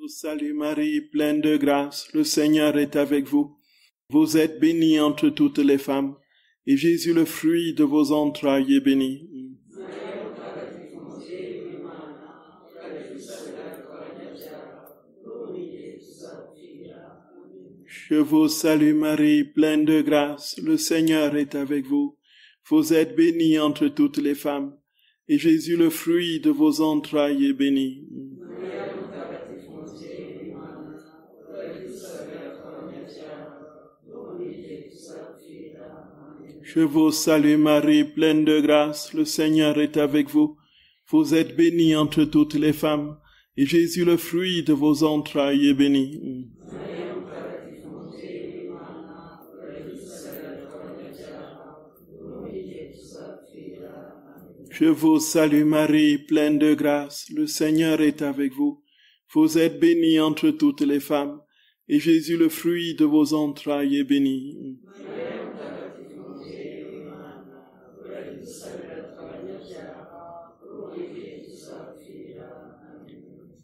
vous salue Marie, pleine de grâce, le Seigneur est avec vous. Vous êtes bénie entre toutes les femmes, et Jésus, le fruit de vos entrailles, est béni. Je vous salue Marie, pleine de grâce, le Seigneur est avec vous. Vous êtes bénie entre toutes les femmes, et Jésus, le fruit de vos entrailles, est béni. Je vous salue Marie, pleine de grâce, le Seigneur est avec vous. Vous êtes bénie entre toutes les femmes, et Jésus, le fruit de vos entrailles, est béni. Je vous salue Marie, pleine de grâce, le Seigneur est avec vous. Vous êtes bénie entre toutes les femmes, et Jésus, le fruit de vos entrailles, est béni.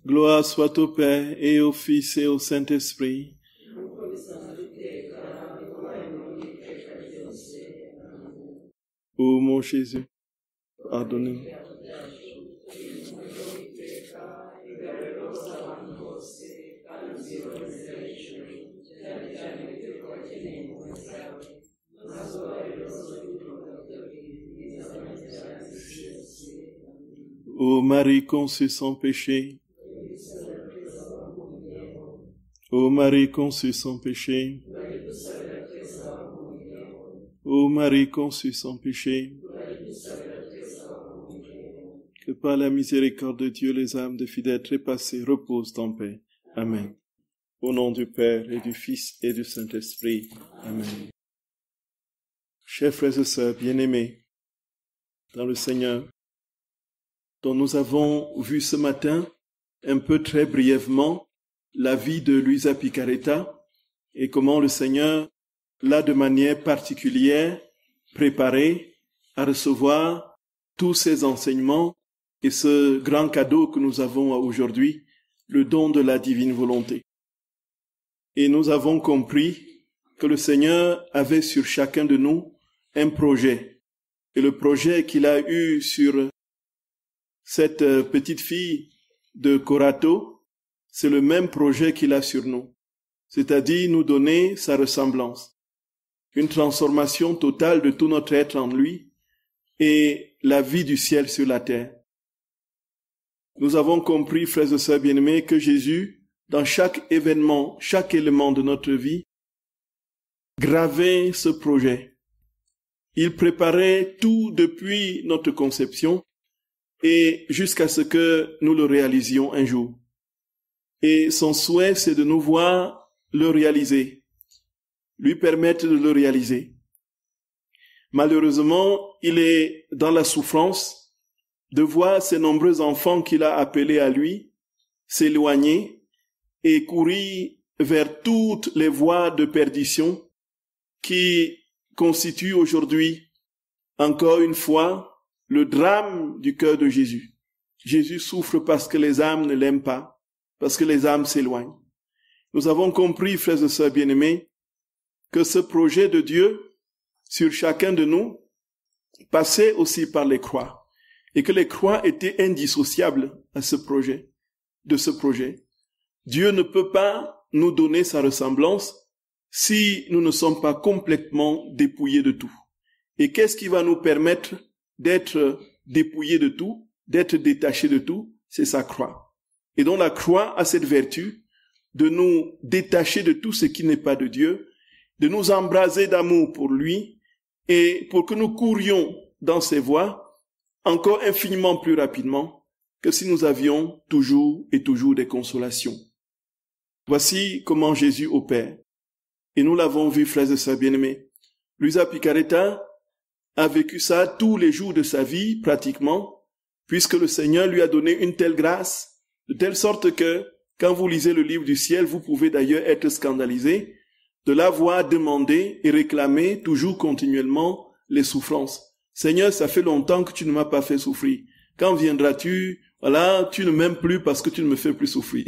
Gloire soit au Père, et au Fils, et au Saint-Esprit. Ô mon Jésus, pardonnez-nous. Ô Marie conçue sans péché, ô Marie conçue sans péché, ô Marie conçue sans péché, que par la miséricorde de Dieu, les âmes des fidèles trépassés reposent en paix. Amen. Au nom du Père et du Fils et du Saint-Esprit. Amen. Chers frères et sœurs bien-aimés dans le Seigneur, dont nous avons vu ce matin un peu très brièvement la vie de Luisa Picaretta et comment le Seigneur l'a de manière particulière préparé à recevoir tous ces enseignements et ce grand cadeau que nous avons aujourd'hui, le don de la divine volonté. Et nous avons compris que le Seigneur avait sur chacun de nous un projet. Et le projet qu'il a eu sur cette petite fille de Corato, c'est le même projet qu'il a sur nous. C'est-à-dire nous donner sa ressemblance. Une transformation totale de tout notre être en lui et la vie du ciel sur la terre. Nous avons compris, frères et sœurs bien-aimés, que Jésus, dans chaque événement, chaque élément de notre vie, gravait ce projet. Il préparait tout depuis notre conception et jusqu'à ce que nous le réalisions un jour. Et son souhait, c'est de nous voir le réaliser, lui permettre de le réaliser. Malheureusement, il est dans la souffrance de voir ces nombreux enfants qu'il a appelés à lui s'éloigner et courir vers toutes les voies de perdition qui constituent aujourd'hui, encore une fois, le drame du cœur de Jésus. Jésus souffre parce que les âmes ne l'aiment pas, parce que les âmes s'éloignent. Nous avons compris, frères et sœurs bien-aimés, que ce projet de Dieu sur chacun de nous passait aussi par les croix, et que les croix étaient indissociables à ce projet, de ce projet. Dieu ne peut pas nous donner sa ressemblance si nous ne sommes pas complètement dépouillés de tout. Et qu'est-ce qui va nous permettre d'être dépouillés de tout, d'être détachés de tout? C'est sa croix. Et donc la croix a cette vertu de nous détacher de tout ce qui n'est pas de Dieu, de nous embraser d'amour pour lui, et pour que nous courions dans ses voies encore infiniment plus rapidement que si nous avions toujours et toujours des consolations. Voici comment Jésus opère. Et nous l'avons vu, frères et sœurs bien-aimés. Luisa Picaretta a vécu ça tous les jours de sa vie, pratiquement, puisque le Seigneur lui a donné une telle grâce, de telle sorte que, quand vous lisez le livre du ciel, vous pouvez d'ailleurs être scandalisé de la voir demander et réclamer toujours continuellement les souffrances. Seigneur, ça fait longtemps que tu ne m'as pas fait souffrir. Quand viendras-tu Voilà, tu ne m'aimes plus parce que tu ne me fais plus souffrir.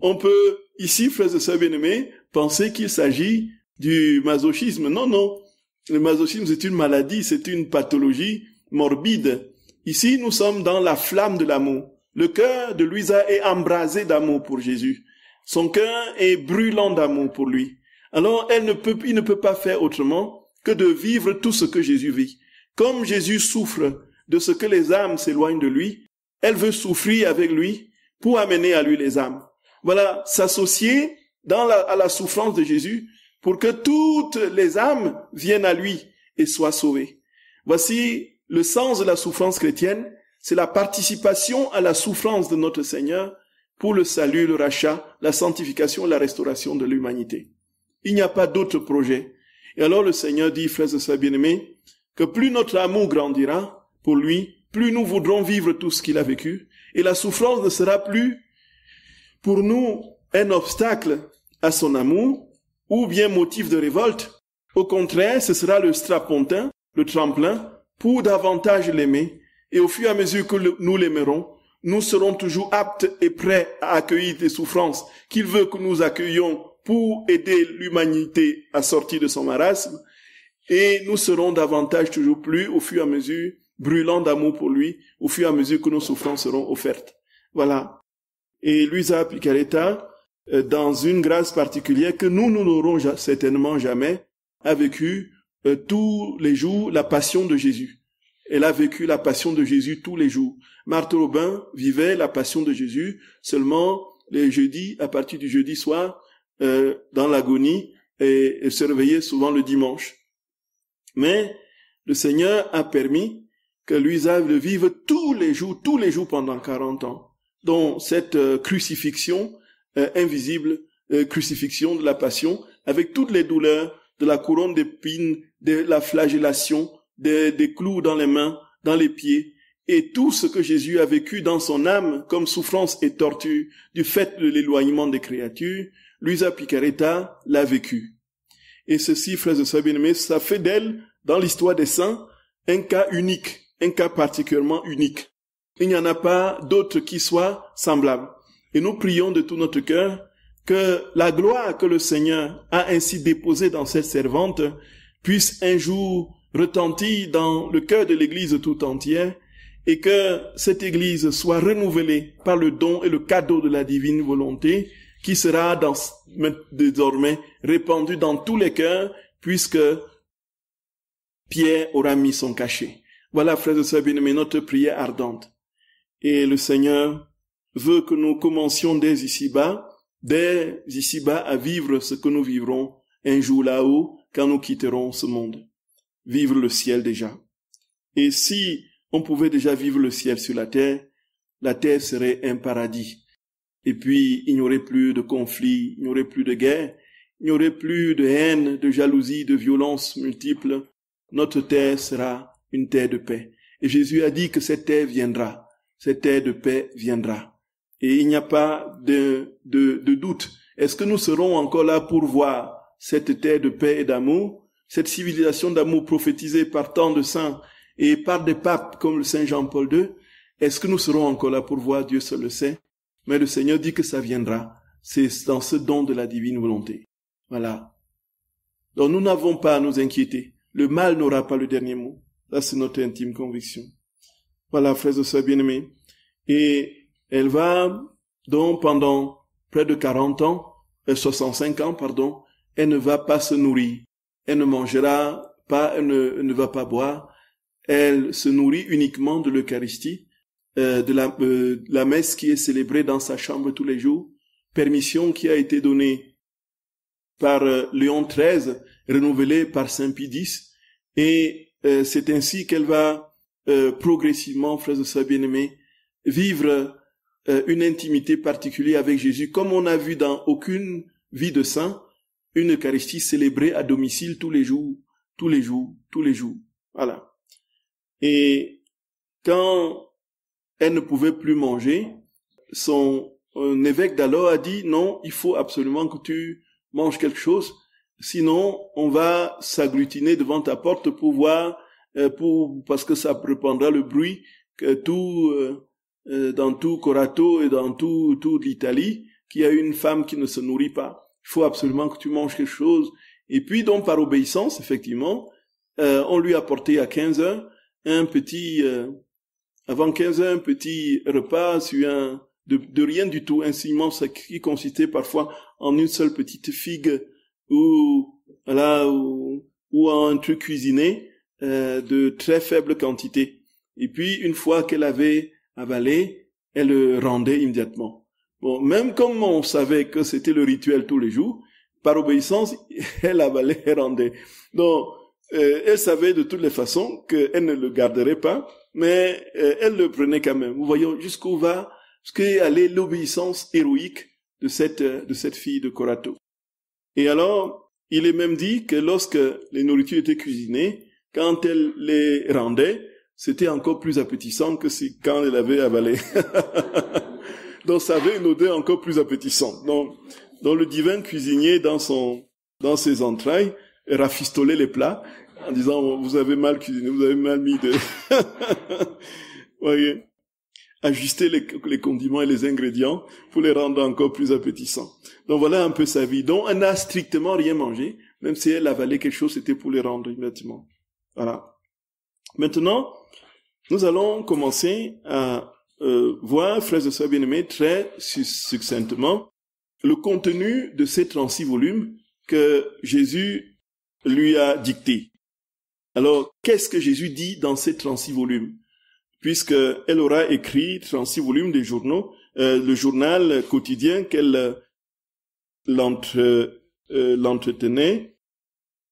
On peut, ici, frères et sœurs bien-aimés, penser qu'il s'agit du masochisme. Non, non. Le masochisme, c'est une maladie, c'est une pathologie morbide. Ici, nous sommes dans la flamme de l'amour. Le cœur de Louisa est embrasé d'amour pour Jésus. Son cœur est brûlant d'amour pour lui. Alors, il ne peut pas faire autrement que de vivre tout ce que Jésus vit. Comme Jésus souffre de ce que les âmes s'éloignent de lui, elle veut souffrir avec lui pour amener à lui les âmes. Voilà, s'associer à la souffrance de Jésus pour que toutes les âmes viennent à lui et soient sauvées. Voici le sens de la souffrance chrétienne, c'est la participation à la souffrance de notre Seigneur pour le salut, le rachat, la sanctification, la restauration de l'humanité. Il n'y a pas d'autre projet. Et alors le Seigneur dit, frères et sœurs bien-aimés, que plus notre amour grandira pour lui, plus nous voudrons vivre tout ce qu'il a vécu, et la souffrance ne sera plus pour nous un obstacle à son amour, ou bien motif de révolte. Au contraire, ce sera le strapontin, le tremplin, pour davantage l'aimer, et au fur et à mesure que nous l'aimerons, nous serons toujours aptes et prêts à accueillir des souffrances qu'il veut que nous accueillions pour aider l'humanité à sortir de son marasme, et nous serons davantage toujours plus, au fur et à mesure, brûlants d'amour pour lui, au fur et à mesure que nos souffrances seront offertes. Voilà. Et Luisa Picaretta, dans une grâce particulière que nous n'aurons certainement jamais, a vécu tous les jours la passion de Jésus. Elle a vécu la passion de Jésus tous les jours. Marthe Robin vivait la passion de Jésus seulement les jeudis, à partir du jeudi soir, dans l'agonie, et se réveillait souvent le dimanche. Mais le Seigneur a permis que Luisa le vive tous les jours pendant 40 ans, dont cette crucifixion invisible, crucifixion de la passion, avec toutes les douleurs de la couronne d'épines, de la flagellation, des clous dans les mains, dans les pieds, et tout ce que Jésus a vécu dans son âme comme souffrance et torture du fait de l'éloignement des créatures, Luisa Picaretta l'a vécu. Et ceci, frères et sœurs bien-aimés, ça fait d'elle, dans l'histoire des saints, un cas unique, un cas particulièrement unique. Il n'y en a pas d'autre qui soit semblable. Et nous prions de tout notre cœur que la gloire que le Seigneur a ainsi déposée dans cette servante puisse un jour retentir dans le cœur de l'Église tout entière, et que cette Église soit renouvelée par le don et le cadeau de la divine volonté qui sera désormais répandu dans tous les cœurs, puisque Pierre aura mis son cachet. Voilà, frères et sœurs bien-aimés, notre prière ardente. Et le Seigneur veut que nous commencions dès ici-bas à vivre ce que nous vivrons un jour là-haut, quand nous quitterons ce monde. Vivre le ciel déjà. Et si on pouvait déjà vivre le ciel sur la terre serait un paradis. Et puis, il n'y aurait plus de conflits, il n'y aurait plus de guerre, il n'y aurait plus de haine, de jalousie, de violence multiples. Notre terre sera une terre de paix. Et Jésus a dit que cette terre viendra. Cette terre de paix viendra. Et il n'y a pas de doute. Est-ce que nous serons encore là pour voir cette terre de paix et d'amour, cette civilisation d'amour prophétisée par tant de saints et par des papes comme le Saint Jean-Paul II? Est-ce que nous serons encore là pour voir? Dieu seul le sait. Mais le Seigneur dit que ça viendra. C'est dans ce don de la divine volonté. Voilà. Donc nous n'avons pas à nous inquiéter. Le mal n'aura pas le dernier mot. Ça, c'est notre intime conviction. Voilà, frères et sœurs bien-aimés. Et elle va, donc, pendant près de 65 ans, elle ne va pas se nourrir. Elle ne mangera pas, elle ne va pas boire. Elle se nourrit uniquement de l'Eucharistie, de la messe qui est célébrée dans sa chambre tous les jours. Permission qui a été donnée par Léon XIII, renouvelée par Saint Pie X. Et c'est ainsi qu'elle va progressivement, frères et sœurs bien-aimés, vivre une intimité particulière avec Jésus, comme on n'a vu dans aucune vie de saint, une Eucharistie célébrée à domicile tous les jours. Voilà. Et quand elle ne pouvait plus manger, son évêque d'alors a dit, non, il faut absolument que tu manges quelque chose, sinon on va s'agglutiner devant ta porte pour voir, parce que ça reprendra le bruit que dans tout Corato et dans toute l'Italie, qu'il y a une femme qui ne se nourrit pas. Il faut absolument que tu manges quelque chose. Et puis, donc, par obéissance, effectivement, on lui a apporté à 15 heures avant 15 heures, un petit repas sur de rien du tout, un ciment qui consistait parfois en une seule petite figue ou un truc cuisiné de très faible quantité. Et puis, une fois qu'elle avait avalé, elle le rendait immédiatement. Bon, même comme on savait que c'était le rituel tous les jours, par obéissance, elle avalait et rendait. Donc, elle savait de toutes les façons qu'elle ne le garderait pas, mais elle le prenait quand même. Vous voyez jusqu'où allait l'obéissance héroïque de cette fille de Corato. Et alors, il est même dit que lorsque les nourritures étaient cuisinées, quand elle les rendait, c'était encore plus appétissant que quand elle avait avalé. Donc, ça avait une odeur encore plus appétissante. Donc le divin cuisinier, dans ses entrailles, rafistolait les plats en disant, vous avez mal cuisiné, vous avez mal mis voyez, ajuster les condiments et les ingrédients pour les rendre encore plus appétissants. Donc voilà un peu sa vie. Donc elle n'a strictement rien mangé, même si elle avalait quelque chose, c'était pour les rendre immédiatement. Voilà. Maintenant, nous allons commencer à voir, frères et sœurs bien-aimés, très succinctement, le contenu de ces 36 volumes que Jésus lui a dictés. Alors, qu'est-ce que Jésus dit dans ces 36 volumes? Puisqu'elle aura écrit 36 volumes des journaux, le journal quotidien qu'elle l'entretenait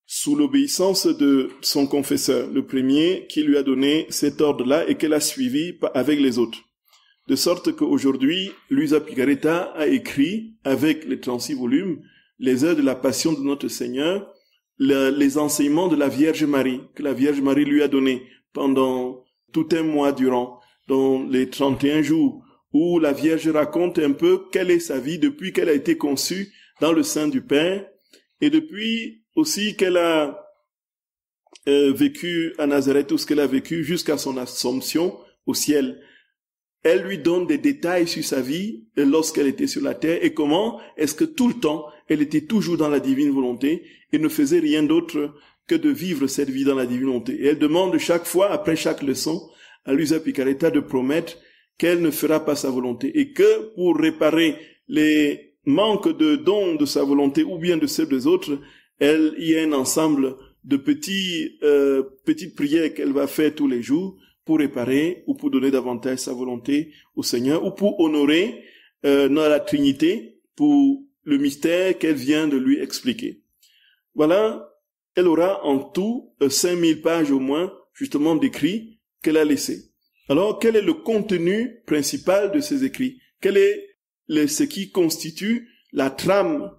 sous l'obéissance de son confesseur, le premier qui lui a donné cet ordre-là et qu'elle a suivi avec les autres. De sorte qu'aujourd'hui, Luisa Picaretta a écrit, avec les 36 volumes, les heures de la passion de notre Seigneur, les enseignements de la Vierge Marie, que la Vierge Marie lui a donné pendant tout un mois durant, dans les 31 jours, où la Vierge raconte un peu quelle est sa vie depuis qu'elle a été conçue dans le sein du Père, et depuis aussi qu'elle a vécu à Nazareth, tout ce qu'elle a vécu jusqu'à son assomption au ciel. Elle lui donne des détails sur sa vie lorsqu'elle était sur la terre et comment est-ce que tout le temps, elle était toujours dans la divine volonté et ne faisait rien d'autre que de vivre cette vie dans la divine volonté. Et elle demande chaque fois, après chaque leçon, à Luisa Picaretta de promettre qu'elle ne fera pas sa volonté et que pour réparer les manques de dons de sa volonté ou bien de ceux des autres, il y a un ensemble de petites prières qu'elle va faire tous les jours pour réparer ou pour donner davantage sa volonté au Seigneur ou pour honorer la Trinité pour le mystère qu'elle vient de lui expliquer. Voilà, elle aura en tout 5000 pages au moins justement d'écrits qu'elle a laissés. Alors, quel est le contenu principal de ces écrits? Quel est ce qui constitue la trame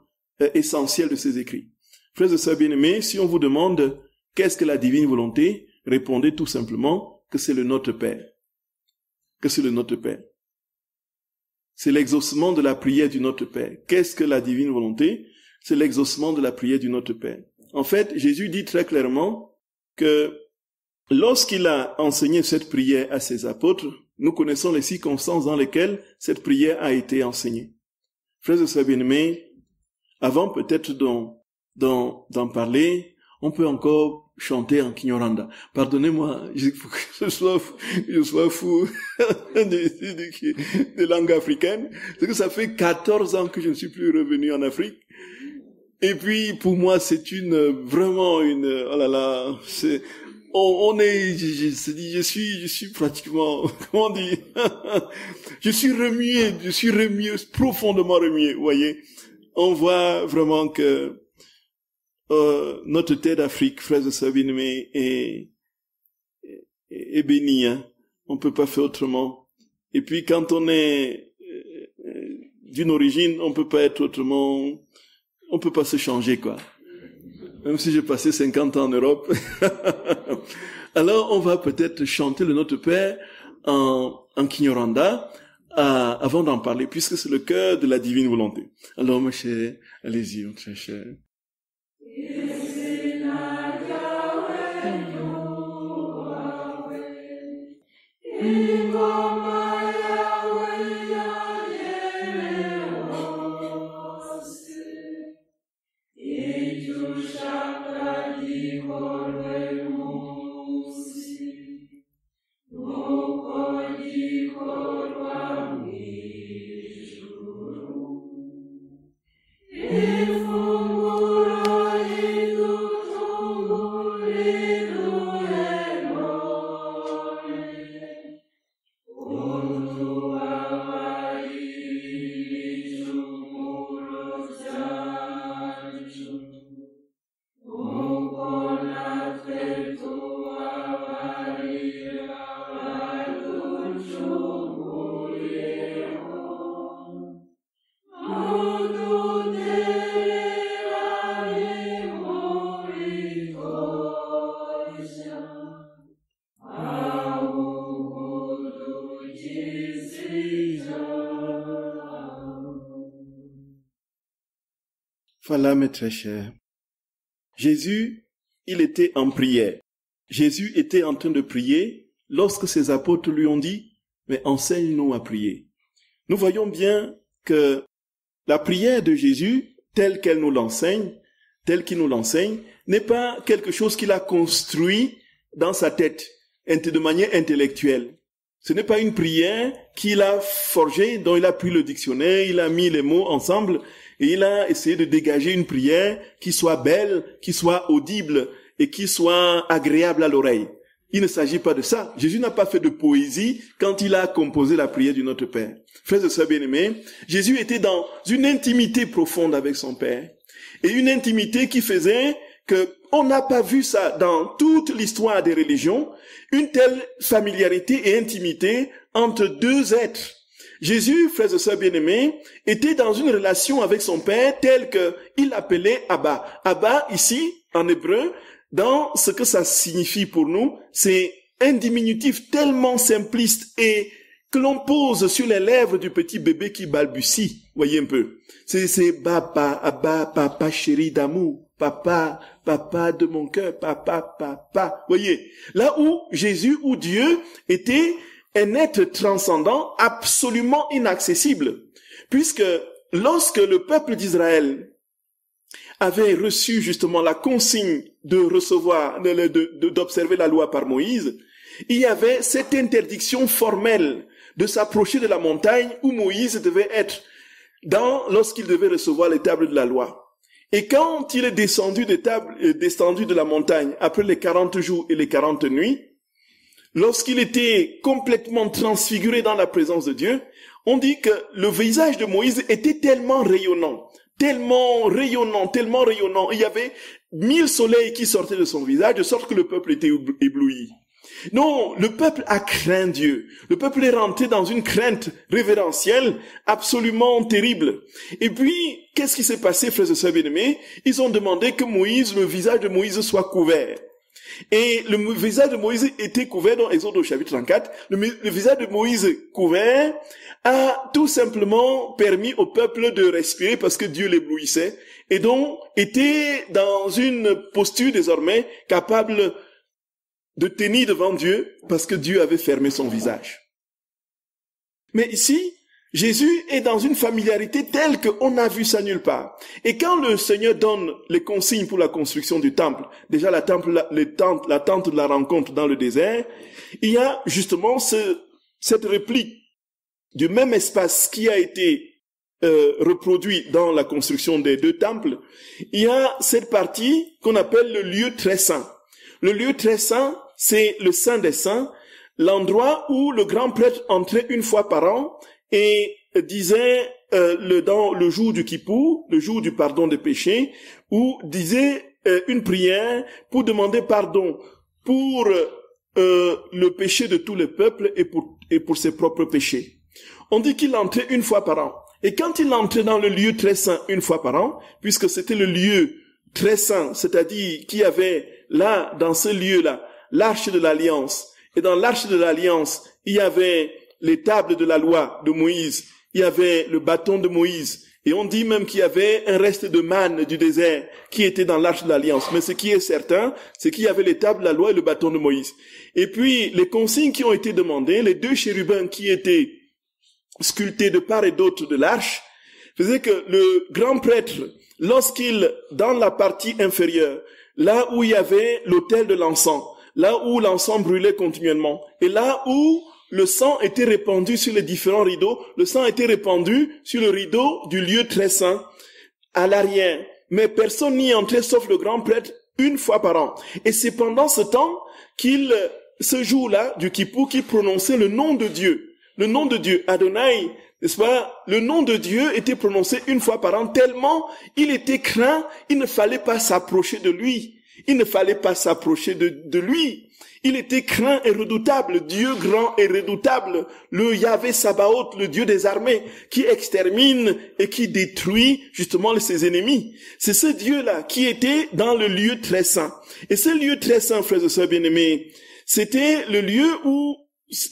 essentielle de ces écrits? Frères et sœurs bien-aimés, si on vous demande qu'est-ce que la divine volonté, répondez tout simplement que c'est le Notre Père. Que c'est le Notre Père. C'est l'exaucement de la prière du Notre Père. Qu'est-ce que la divine volonté? C'est l'exaucement de la prière du Notre Père. En fait, Jésus dit très clairement que lorsqu'il a enseigné cette prière à ses apôtres, nous connaissons les circonstances dans lesquelles cette prière a été enseignée. Frères et sœurs bien-aimés, avant peut-être d'en parler, on peut encore chanter en Kinyarwanda. Pardonnez-moi, il faut que je sois fou des langues africaines. C'est que ça fait 14 ans que je ne suis plus revenu en Afrique. Et puis, pour moi, c'est vraiment une, oh là là, je suis pratiquement, comment dire, je suis remué, profondément remué, vous voyez. On voit vraiment que notre terre d'Afrique, frères et sœurs bien-aimés, est bénie, hein. On peut pas faire autrement. Et puis, quand on est d'une origine, on peut pas être autrement, on peut pas se changer, quoi. Même si j'ai passé 50 ans en Europe. Alors, on va peut-être chanter le Notre Père en Kinyarwanda, avant d'en parler, puisque c'est le cœur de la divine volonté. Alors, ma chère, allez-y, mon très cher. Ingoma Voilà, mes très chers. Jésus, il était en prière. Jésus était en train de prier lorsque ses apôtres lui ont dit, mais enseigne-nous à prier. Nous voyons bien que la prière de Jésus, telle qu'elle nous l'enseigne, telle qu'il nous l'enseigne, n'est pas quelque chose qu'il a construit dans sa tête, de manière intellectuelle. Ce n'est pas une prière qu'il a forgée, dont il a pris le dictionnaire, il a mis les mots ensemble, et il a essayé de dégager une prière qui soit belle, qui soit audible, et qui soit agréable à l'oreille. Il ne s'agit pas de ça. Jésus n'a pas fait de poésie quand il a composé la prière du Notre Père. Frères et sœurs bien-aimés, Jésus était dans une intimité profonde avec son Père. Et une intimité qui faisait que on n'a pas vu ça dans toute l'histoire des religions, une telle familiarité et intimité entre deux êtres. Jésus, frères et sœurs bien-aimés, était dans une relation avec son Père telle qu'il l'appelait Abba. Abba, ici, en hébreu, dans ce que ça signifie pour nous, c'est un diminutif tellement simpliste et que l'on pose sur les lèvres du petit bébé qui balbutie. Voyez un peu. C'est Baba, Abba, papa chéri d'amour, papa, papa de mon cœur, papa, papa. Voyez. Là où Jésus ou Dieu était un être transcendant absolument inaccessible. Puisque lorsque le peuple d'Israël avait reçu justement la consigne de recevoir, d'observer la loi par Moïse, il y avait cette interdiction formelle de s'approcher de la montagne où Moïse devait être lorsqu'il devait recevoir les tables de la loi. Et quand il est descendu de la montagne après les 40 jours et les 40 nuits, lorsqu'il était complètement transfiguré dans la présence de Dieu, on dit que le visage de Moïse était tellement rayonnant. Il y avait 1000 soleils qui sortaient de son visage, de sorte que le peuple était ébloui. Non, le peuple a craint Dieu. Le peuple est rentré dans une crainte révérentielle absolument terrible. Et puis, qu'est-ce qui s'est passé, frères et sœurs bien-aimés? Ils ont demandé que le visage de Moïse soit couvert. Et le visage de Moïse était couvert dans Exode au chapitre 34. Le visage de Moïse couvert a tout simplement permis au peuple de respirer parce que Dieu l'éblouissait et donc était dans une posture désormais capable de tenir devant Dieu parce que Dieu avait fermé son visage. Mais ici, Jésus est dans une familiarité telle qu'on n'a vu ça nulle part. Et quand le Seigneur donne les consignes pour la construction du temple, déjà la tente de la rencontre dans le désert, il y a justement cette réplique du même espace qui a été reproduit dans la construction des deux temples. Il y a cette partie qu'on appelle le lieu très saint. Le lieu très saint, c'est le Saint des Saints, l'endroit où le grand prêtre entrait une fois par an et disait dans le jour du Kippour, le jour du pardon des péchés, où disait une prière pour demander pardon pour le péché de tous les peuples et pour ses propres péchés. On dit qu'il entrait une fois par an. Et quand il entrait dans le lieu très saint une fois par an, puisque c'était le lieu très saint, c'est-à-dire qu'il y avait là, dans ce lieu-là, l'arche de l'alliance. Et dans l'arche de l'alliance, il y avait les tables de la loi de Moïse, il y avait le bâton de Moïse, et on dit même qu'il y avait un reste de manne du désert qui était dans l'arche de l'alliance. Mais ce qui est certain, c'est qu'il y avait les tables de la loi et le bâton de Moïse. Et puis, les consignes qui ont été demandées, les deux chérubins qui étaient sculptés de part et d'autre de l'arche, faisaient que le grand prêtre, lorsqu'il, dans la partie inférieure, là où il y avait l'autel de l'encens, là où l'encens brûlait continuellement, et là où le sang était répandu sur les différents rideaux, le sang était répandu sur le rideau du lieu très saint, à l'arrière. Mais personne n'y entrait sauf le grand prêtre une fois par an. Et c'est pendant ce temps ce jour-là, du Kippour, qu'il prononçait le nom de Dieu. Le nom de Dieu, Adonai, n'est-ce pas? Le nom de Dieu était prononcé une fois par an, tellement il était craint, il ne fallait pas s'approcher de lui. Il ne fallait pas s'approcher de lui. Il était craint et redoutable, Dieu grand et redoutable, le Yahvé Sabaoth, le Dieu des armées, qui extermine et qui détruit justement ses ennemis. C'est ce Dieu-là qui était dans le lieu très saint. Et ce lieu très saint, frères et sœurs bien-aimés, c'était le lieu où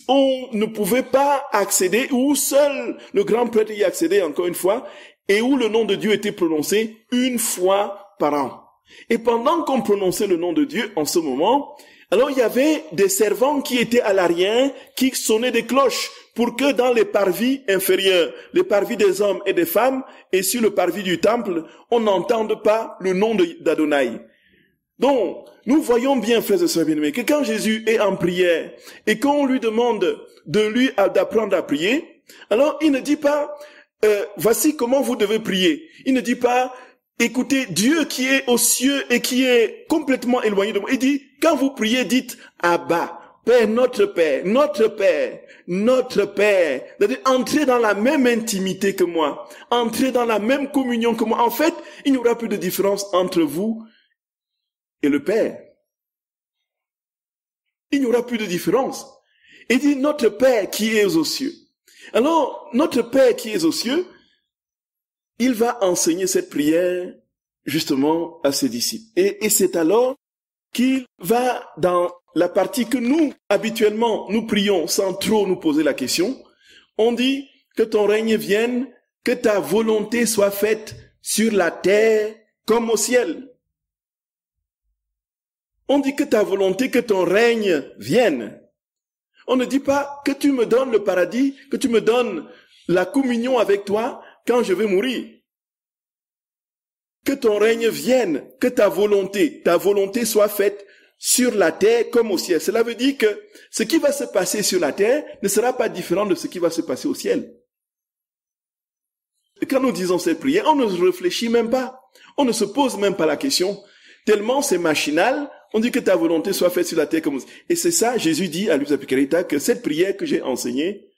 on ne pouvait pas accéder, où seul le grand prêtre y accédait, encore une fois, et où le nom de Dieu était prononcé une fois par an. Et pendant qu'on prononçait le nom de Dieu en ce moment, alors il y avait des servants qui étaient à l'arrière, qui sonnaient des cloches pour que dans les parvis inférieurs, les parvis des hommes et des femmes, et sur le parvis du temple, on n'entende pas le nom d'Adonai. Donc, nous voyons bien, frères et sœurs bien-aimés, que quand Jésus est en prière et qu'on lui demande d'apprendre à prier, alors il ne dit pas, voici comment vous devez prier. Il ne dit pas, écoutez, Dieu qui est aux cieux et qui est complètement éloigné de moi. Il dit, quand vous priez, dites, Abba, Père, notre Père, notre Père, notre Père. C'est-à-dire, entrez dans la même intimité que moi. Entrez dans la même communion que moi. En fait, il n'y aura plus de différence entre vous et le Père. Il n'y aura plus de différence. Il dit, notre Père qui est aux cieux. Alors, notre Père qui est aux cieux, il va enseigner cette prière justement à ses disciples. Et c'est alors qu'il va dans la partie que nous, habituellement, nous prions sans trop nous poser la question. On dit que ton règne vienne, que ta volonté soit faite sur la terre comme au ciel. On dit que ta volonté, que ton règne vienne. On ne dit pas que tu me donnes le paradis, que tu me donnes la communion avec toi quand je vais mourir. Que ton règne vienne, que ta volonté soit faite sur la terre comme au ciel. Cela veut dire que ce qui va se passer sur la terre ne sera pas différent de ce qui va se passer au ciel. Et quand nous disons cette prière, on ne réfléchit même pas. On ne se pose même pas la question. Tellement c'est machinal, on dit que ta volonté soit faite sur la terre comme au ciel. Et c'est ça, Jésus dit à Luisa Picarita, que cette prière que j'ai enseignée,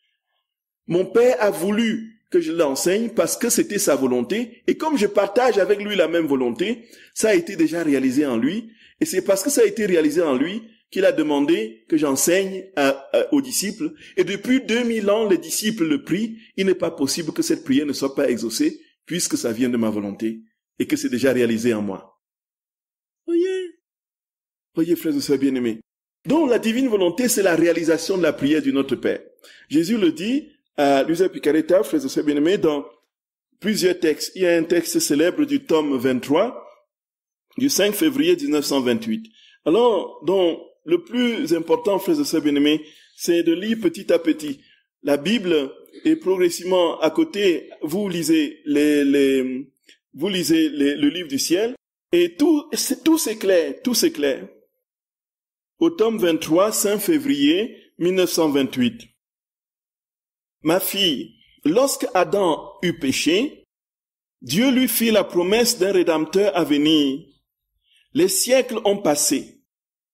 mon Père a voulu que je l'enseigne parce que c'était sa volonté. Et comme je partage avec lui la même volonté, ça a été déjà réalisé en lui. Et c'est parce que ça a été réalisé en lui qu'il a demandé que j'enseigne aux disciples. Et depuis 2000 ans, les disciples le prient. Il n'est pas possible que cette prière ne soit pas exaucée puisque ça vient de ma volonté et que c'est déjà réalisé en moi. Voyez, frères et sœurs bien-aimés. Donc la divine volonté, c'est la réalisation de la prière du Notre Père. Jésus le dit à Luisa Picaretta, frères et sœurs bien-aimés, dans plusieurs textes. Il y a un texte célèbre du tome 23, du 5 février 1928. Alors, donc, le plus important, frères et sœurs bien-aimés, c'est de lire petit à petit la Bible et progressivement à côté, vous lisez le livre du ciel et tout c'est clair, tout c'est clair. Au tome 23, 5 février 1928. Ma fille, lorsque Adam eut péché, Dieu lui fit la promesse d'un rédempteur à venir. Les siècles ont passé,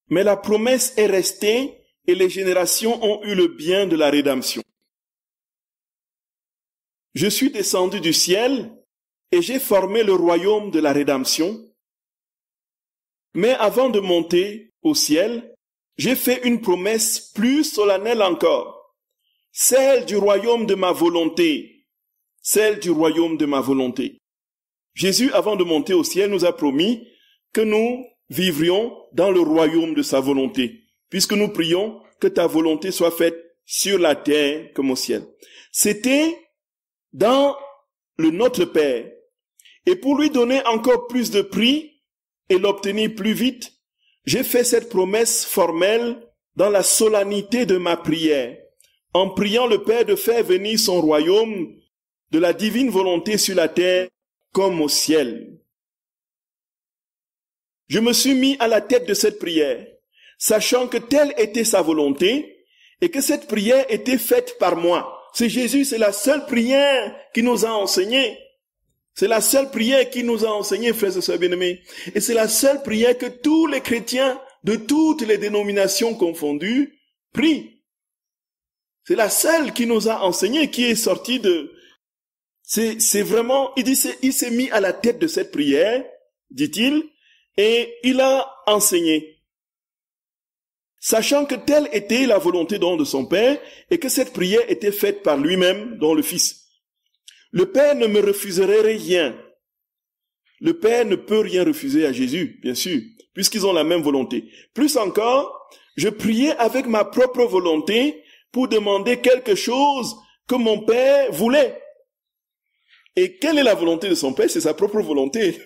mais la promesse est restée et les générations ont eu le bien de la rédemption. Je suis descendu du ciel et j'ai formé le royaume de la rédemption. Mais avant de monter au ciel, j'ai fait une promesse plus solennelle encore, celle du royaume de ma volonté, celle du royaume de ma volonté. Jésus, avant de monter au ciel, nous a promis que nous vivrions dans le royaume de sa volonté, puisque nous prions que ta volonté soit faite sur la terre comme au ciel. C'était dans le Notre Père. Et pour lui donner encore plus de prix et l'obtenir plus vite, j'ai fait cette promesse formelle dans la solennité de ma prière, en priant le Père de faire venir son royaume de la divine volonté sur la terre comme au ciel. Je me suis mis à la tête de cette prière, sachant que telle était sa volonté et que cette prière était faite par moi. C'est Jésus, c'est la seule prière qui nous a enseigné. C'est la seule prière qui nous a enseigné, frères et sœurs bien-aimés. Et c'est la seule prière que tous les chrétiens de toutes les dénominations confondues prient. C'est la seule qui nous a enseigné, qui est sortie de... C'est vraiment... Il s'est mis à la tête de cette prière, dit-il, et il a enseigné. Sachant que telle était la volonté de son Père, et que cette prière était faite par lui-même, dont le Fils. Le Père ne me refuserait rien. Le Père ne peut rien refuser à Jésus, bien sûr, puisqu'ils ont la même volonté. Plus encore, je priais avec ma propre volonté pour demander quelque chose que mon Père voulait. Et quelle est la volonté de son Père? C'est sa propre volonté.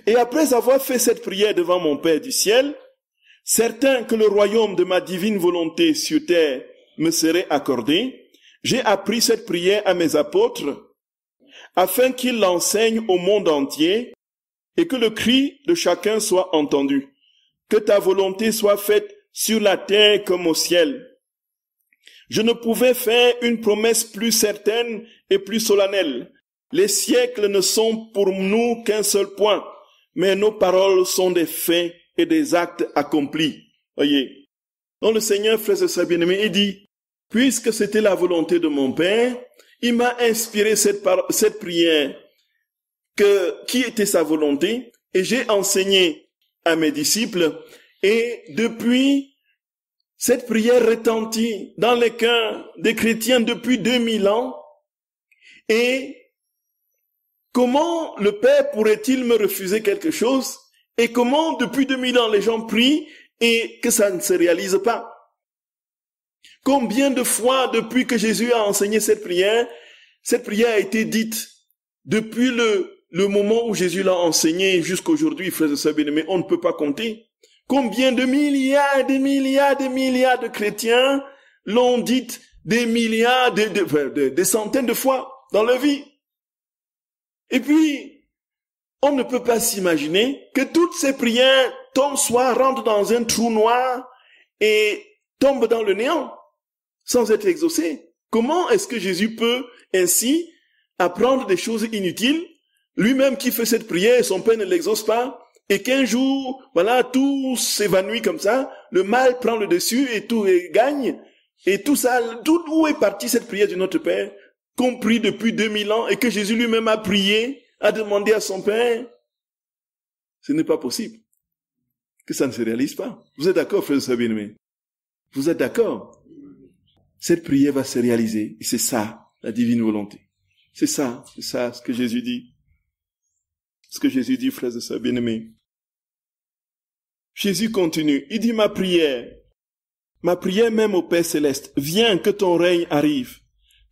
Et après avoir fait cette prière devant mon Père du ciel, certain que le royaume de ma divine volonté sur terre me serait accordé, j'ai appris cette prière à mes apôtres, afin qu'ils l'enseignent au monde entier et que le cri de chacun soit entendu. Que ta volonté soit faite sur la terre comme au ciel. Je ne pouvais faire une promesse plus certaine et plus solennelle. Les siècles ne sont pour nous qu'un seul point, mais nos paroles sont des faits et des actes accomplis. Voyez. Donc le Seigneur, frères et sœurs bien-aimés, il dit, puisque c'était la volonté de mon Père, il m'a inspiré cette prière qui était sa volonté, et j'ai enseigné à mes disciples, et depuis, cette prière retentit dans les cœurs des chrétiens depuis 2000 ans, et comment le Père pourrait-il me refuser quelque chose? Et comment depuis 2000 ans les gens prient et que ça ne se réalise pas? Combien de fois depuis que Jésus a enseigné cette prière a été dite depuis le moment où Jésus l'a enseigné jusqu'aujourd'hui, frères et sœurs bien-aimés, on ne peut pas compter. Combien de milliards, des milliards, des milliards de chrétiens l'ont dite des milliards, des centaines de fois dans leur vie. Et puis, on ne peut pas s'imaginer que toutes ces prières rentrent dans un trou noir et tombent dans le néant sans être exaucées. Comment est-ce que Jésus peut ainsi apprendre des choses inutiles, lui-même qui fait cette prière, son Père ne l'exauce pas, et qu'un jour, voilà, tout s'évanouit comme ça, le mal prend le dessus et tout gagne, et tout ça, où est partie cette prière de notre Père, compris depuis 2000 ans, et que Jésus lui-même a prié, a demandé à son Père? Ce n'est pas possible que ça ne se réalise pas. Vous êtes d'accord, frères et sœurs bien-aimés? Vous êtes d'accord? Cette prière va se réaliser, et c'est ça, la divine volonté. C'est ça ce que Jésus dit. Ce que Jésus dit, frères et sœurs bien-aimés. Jésus continue, il dit ma prière même au Père Céleste, viens que ton règne arrive,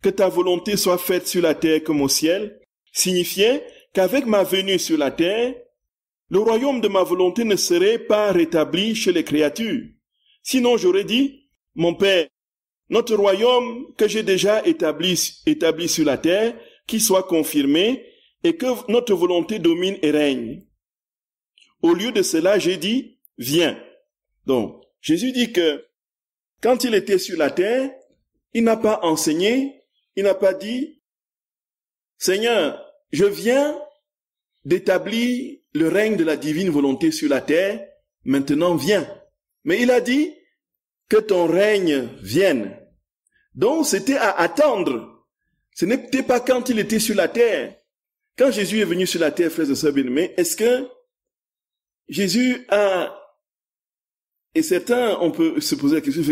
que ta volonté soit faite sur la terre comme au ciel, signifiait qu'avec ma venue sur la terre, le royaume de ma volonté ne serait pas rétabli chez les créatures. Sinon j'aurais dit, mon Père, notre royaume que j'ai déjà établi sur la terre, qu'il soit confirmé et que notre volonté domine et règne. Au lieu de cela, j'ai dit, viens. Donc, Jésus dit que quand il était sur la terre, il n'a pas enseigné, il n'a pas dit, Seigneur, je viens d'établir le règne de la divine volonté sur la terre, maintenant viens. Mais il a dit que ton règne vienne. Donc, c'était à attendre. Ce n'était pas quand il était sur la terre. Quand Jésus est venu sur la terre, frères et sœurs bien-aimés, est-ce que Jésus a... Et certains, on peut se poser la question,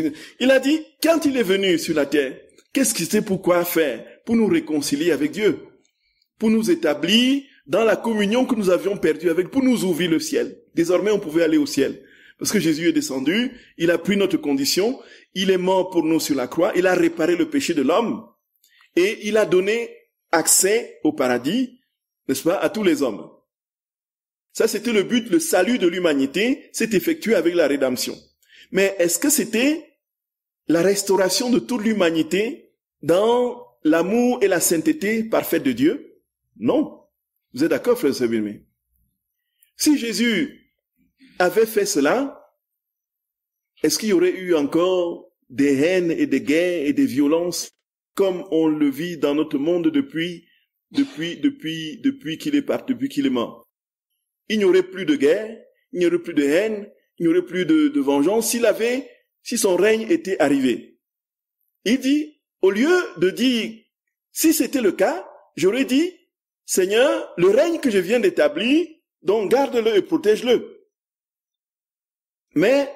il a dit, quand il est venu sur la terre, qu'est-ce qu'il sait pourquoi faire? Pour nous réconcilier avec Dieu, pour nous établir dans la communion que nous avions perdue avec, pour nous ouvrir le ciel. Désormais, on pouvait aller au ciel. Parce que Jésus est descendu, il a pris notre condition, il est mort pour nous sur la croix, il a réparé le péché de l'homme, et il a donné accès au paradis, n'est-ce pas, à tous les hommes. Ça, c'était le but, le salut de l'humanité s'est effectué avec la rédemption. Mais est-ce que c'était la restauration de toute l'humanité dans l'amour et la sainteté parfaite de Dieu? Non. Vous êtes d'accord, frères et sœurs bien-aimés? Si Jésus avait fait cela, est-ce qu'il y aurait eu encore des haines et des guerres et des violences comme on le vit dans notre monde depuis qu'il est parti, depuis qu'il est mort? Il n'y aurait plus de guerre, il n'y aurait plus de haine, il n'y aurait plus de vengeance si son règne était arrivé. Il dit, au lieu de dire, si c'était le cas, j'aurais dit, Seigneur, le règne que je viens d'établir, donc garde-le et protège-le. Mais,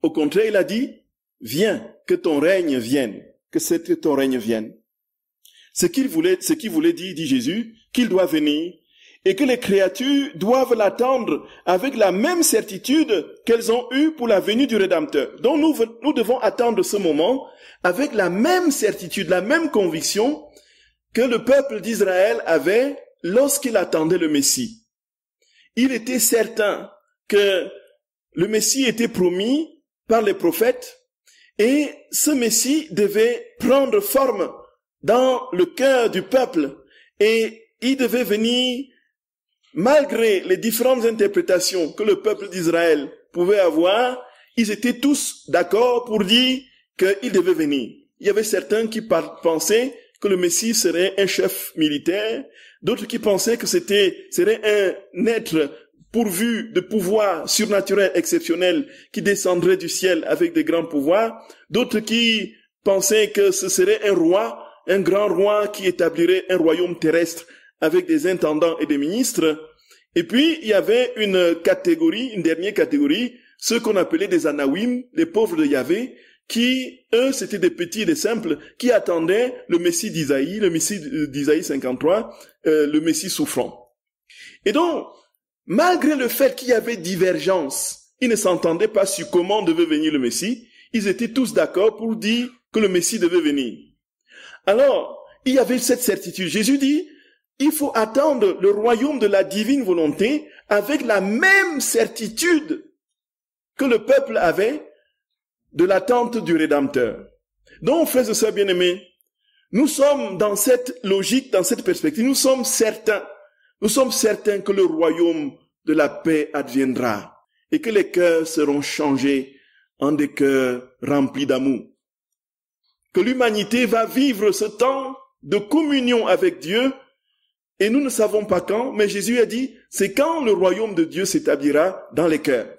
au contraire, il a dit, viens, que ton règne vienne, que ton règne vienne. Ce qu'il voulait dire, dit Jésus, qu'il doit venir, et que les créatures doivent l'attendre avec la même certitude qu'elles ont eue pour la venue du Rédempteur. Donc nous devons attendre ce moment avec la même certitude, la même conviction que le peuple d'Israël avait lorsqu'il attendait le Messie. Il était certain que le Messie était promis par les prophètes et ce Messie devait prendre forme dans le cœur du peuple et il devait venir malgré les différentes interprétations que le peuple d'Israël pouvait avoir. Ils étaient tous d'accord pour dire qu'il devait venir. Il y avait certains qui pensaient que le Messie serait un chef militaire, d'autres qui pensaient que serait un être pourvu de pouvoirs surnaturels exceptionnels qui descendrait du ciel avec des grands pouvoirs, d'autres qui pensaient que ce serait un roi, un grand roi qui établirait un royaume terrestre avec des intendants et des ministres. Et puis, il y avait une dernière catégorie, ceux qu'on appelait des Anawim, les pauvres de Yahvé, qui, eux, c'était des petits et des simples, qui attendaient le Messie d'Isaïe, le Messie d'Isaïe 53, le Messie souffrant. Et donc, malgré le fait qu'il y avait divergence, ils ne s'entendaient pas sur comment devait venir le Messie, ils étaient tous d'accord pour dire que le Messie devait venir. Alors, il y avait cette certitude. Jésus dit, il faut attendre le royaume de la divine volonté avec la même certitude que le peuple avait de l'attente du Rédempteur. Donc, frères et sœurs bien-aimés, nous sommes dans cette logique, dans cette perspective, nous sommes certains que le royaume de la paix adviendra et que les cœurs seront changés en des cœurs remplis d'amour. Que l'humanité va vivre ce temps de communion avec Dieu et nous ne savons pas quand, mais Jésus a dit, c'est quand le royaume de Dieu s'établira dans les cœurs.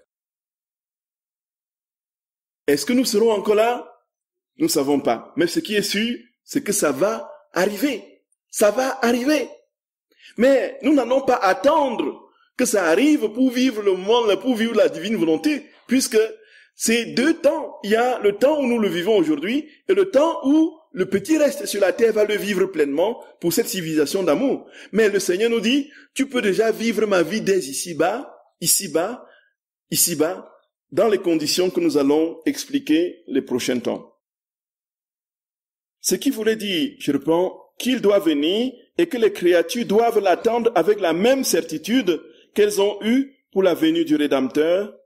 Est-ce que nous serons encore là? Nous ne savons pas. Mais ce qui est sûr, c'est que ça va arriver. Ça va arriver. Mais nous n'allons pas attendre que ça arrive pour vivre le monde, pour vivre la divine volonté, puisque c'est deux temps. Il y a le temps où nous le vivons aujourd'hui et le temps où le petit reste sur la terre va le vivre pleinement pour cette civilisation d'amour. Mais le Seigneur nous dit, tu peux déjà vivre ma vie dès ici-bas, dans les conditions que nous allons expliquer les prochains temps. Ce qui voulait dire, je reprends, qu'il doit venir et que les créatures doivent l'attendre avec la même certitude qu'elles ont eue pour la venue du Rédempteur,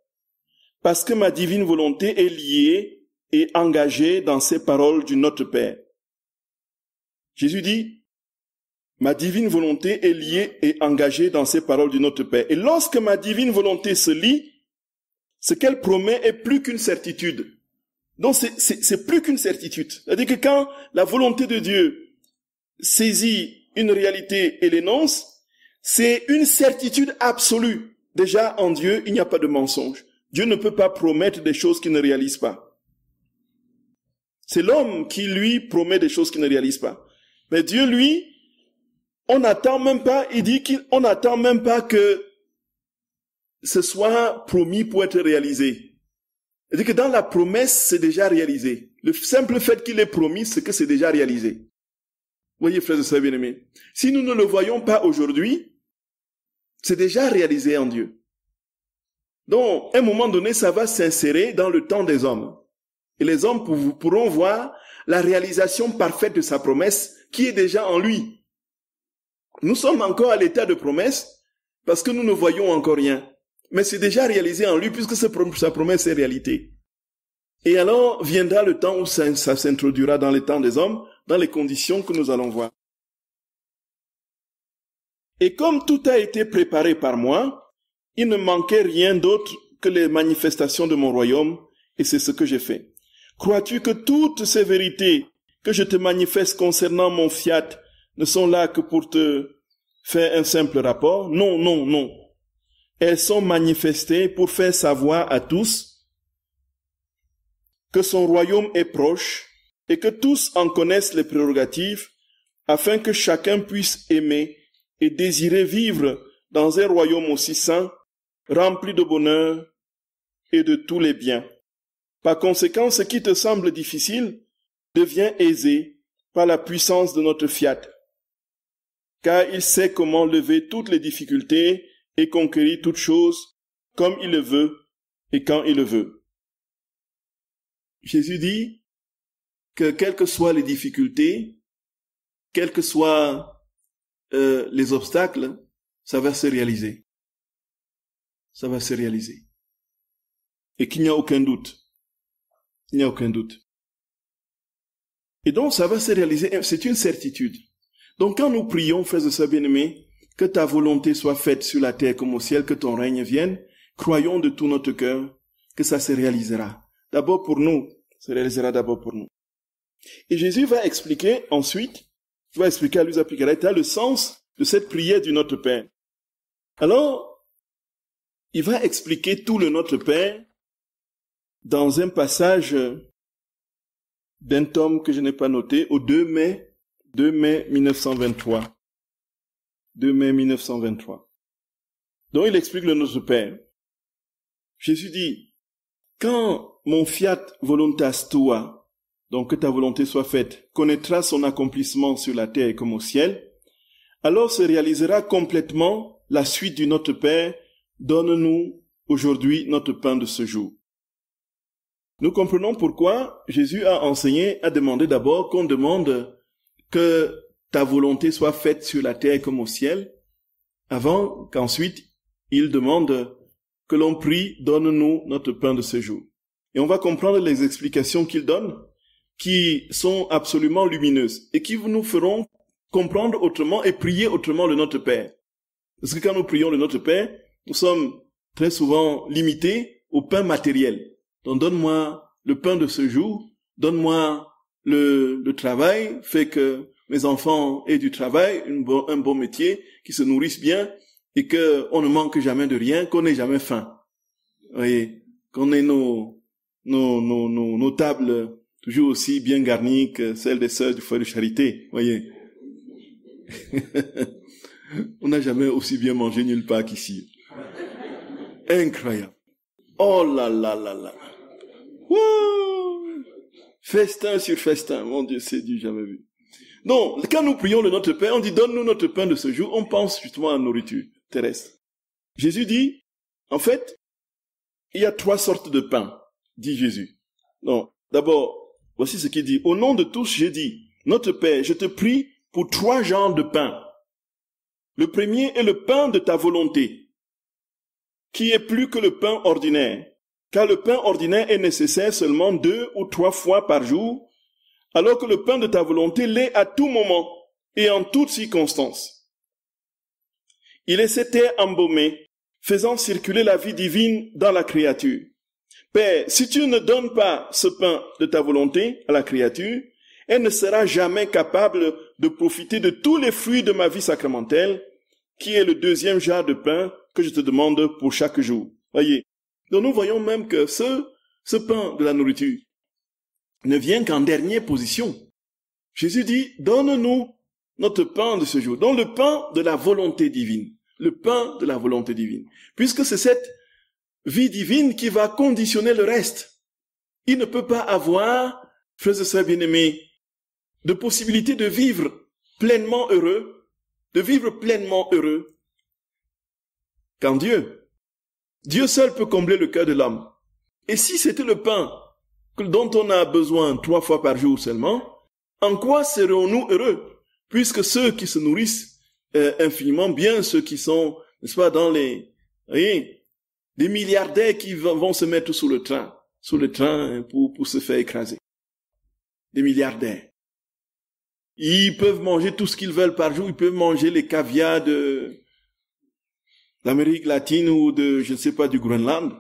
parce que ma divine volonté est liée et engagée dans ces paroles du Notre Père. Jésus dit, ma divine volonté est liée et engagée dans ces paroles du Notre Père. Et lorsque ma divine volonté se lie, ce qu'elle promet est plus qu'une certitude. Donc c'est plus qu'une certitude. C'est-à-dire que quand la volonté de Dieu saisit une réalité et l'énonce, c'est une certitude absolue. Déjà, en Dieu, il n'y a pas de mensonge. Dieu ne peut pas promettre des choses qu'il ne réalise pas. C'est l'homme qui, lui, promet des choses qu'il ne réalise pas. Mais Dieu, lui, on n'attend même pas, il dit qu'on n'attend même pas que ce soit promis pour être réalisé. C'est-à-dire que dans la promesse, c'est déjà réalisé. Le simple fait qu'il est promis, c'est que c'est déjà réalisé. Voyez, frères et sœurs bien-aimés, si nous ne le voyons pas aujourd'hui, c'est déjà réalisé en Dieu. Donc, à un moment donné, ça va s'insérer dans le temps des hommes. Et les hommes pourront voir la réalisation parfaite de sa promesse qui est déjà en lui. Nous sommes encore à l'état de promesse parce que nous ne voyons encore rien. Mais c'est déjà réalisé en lui puisque sa promesse est réalité. Et alors viendra le temps où ça s'introduira dans les temps des hommes, dans les conditions que nous allons voir. Et comme tout a été préparé par moi, il ne manquait rien d'autre que les manifestations de mon royaume, et c'est ce que j'ai fait. Crois-tu que toutes ces vérités que je te manifeste concernant mon fiat ne sont là que pour te faire un simple rapport? Non, non, non. Elles sont manifestées pour faire savoir à tous que son royaume est proche et que tous en connaissent les prérogatives, afin que chacun puisse aimer et désirer vivre dans un royaume aussi saint, rempli de bonheur et de tous les biens. Par conséquent, ce qui te semble difficile devient aisé par la puissance de notre fiat, car il sait comment lever toutes les difficultés et conquérir toutes choses comme il le veut et quand il le veut. Jésus dit que quelles que soient les difficultés, quels que soient les obstacles, ça va se réaliser. Ça va se réaliser. Et qu'il n'y a aucun doute. Il n'y a aucun doute. Et donc, ça va se réaliser, c'est une certitude. Donc, quand nous prions, frères et sœurs bien-aimés, que ta volonté soit faite sur la terre comme au ciel, que ton règne vienne, croyons de tout notre cœur que ça se réalisera. D'abord pour nous, ça se réalisera d'abord pour nous. Et Jésus va expliquer ensuite, il va expliquer à Luisa Picaretta le sens de cette prière du Notre Père. Alors, il va expliquer tout le Notre Père dans un passage d'un tome que je n'ai pas noté, au 2 mai 1923. 2 mai 1923. Donc il explique le Notre Père. Jésus dit, quand mon fiat voluntas tua, donc que ta volonté soit faite, connaîtra son accomplissement sur la terre comme au ciel, alors se réalisera complètement la suite du Notre Père, donne-nous aujourd'hui notre pain de ce jour. Nous comprenons pourquoi Jésus a enseigné, a demandé d'abord qu'on demande que ta volonté soit faite sur la terre comme au ciel, avant qu'ensuite il demande que l'on prie, donne-nous notre pain de ce jour. Et on va comprendre les explications qu'il donne, qui sont absolument lumineuses, et qui nous feront comprendre autrement et prier autrement le Notre Père. Parce que quand nous prions le Notre Père, nous sommes très souvent limités au pain matériel. Donc donne-moi le pain de ce jour, donne-moi le travail, fait que mes enfants aient du travail, un bon métier, qu'ils se nourrissent bien, et qu'on ne manque jamais de rien, qu'on n'ait jamais faim. Vous voyez, qu'on ait nos tables toujours aussi bien garnies que celles des sœurs du foyer de charité. Vous voyez. On n'a jamais aussi bien mangé nulle part qu'ici. Incroyable. Oh là là là là. Wouh! Festin sur festin. Mon Dieu, c'est du jamais vu. Donc, quand nous prions le Notre Père, on dit donne-nous notre pain de ce jour, on pense justement à la nourriture terrestre. Jésus dit, en fait, il y a 3 sortes de pain, dit Jésus. Donc, d'abord, voici ce qu'il dit. Au nom de tous, j'ai dit, Notre Père, je te prie pour 3 genres de pain. Le premier est le pain de ta volonté, qui est plus que le pain ordinaire, car le pain ordinaire est nécessaire seulement 2 ou 3 fois par jour, alors que le pain de ta volonté l'est à tout moment et en toutes circonstances. Il est cette terre embaumée, faisant circuler la vie divine dans la créature. Père, si tu ne donnes pas ce pain de ta volonté à la créature, elle ne sera jamais capable de profiter de tous les fruits de ma vie sacramentelle, qui est le 2e genre de pain que je te demande pour chaque jour. Voyez. Donc nous voyons même que ce pain de la nourriture ne vient qu'en dernière position. Jésus dit, donne-nous notre pain de ce jour. Donc le pain de la volonté divine. Le pain de la volonté divine. Puisque c'est cette vie divine qui va conditionner le reste. Il ne peut pas avoir, frères et sœurs bien-aimés, de possibilité de vivre pleinement heureux, qu'en Dieu. Dieu seul peut combler le cœur de l'homme. Et si c'était le pain dont on a besoin 3 fois par jour seulement, en quoi serons-nous heureux? Puisque ceux qui se nourrissent infiniment bien, ceux qui sont, n'est-ce pas, dans les, voyez, des milliardaires qui vont se mettre sous le train pour se faire écraser. Des milliardaires. Ils peuvent manger tout ce qu'ils veulent par jour, ils peuvent manger les caviars d'Amérique latine ou je ne sais pas, du Groenland.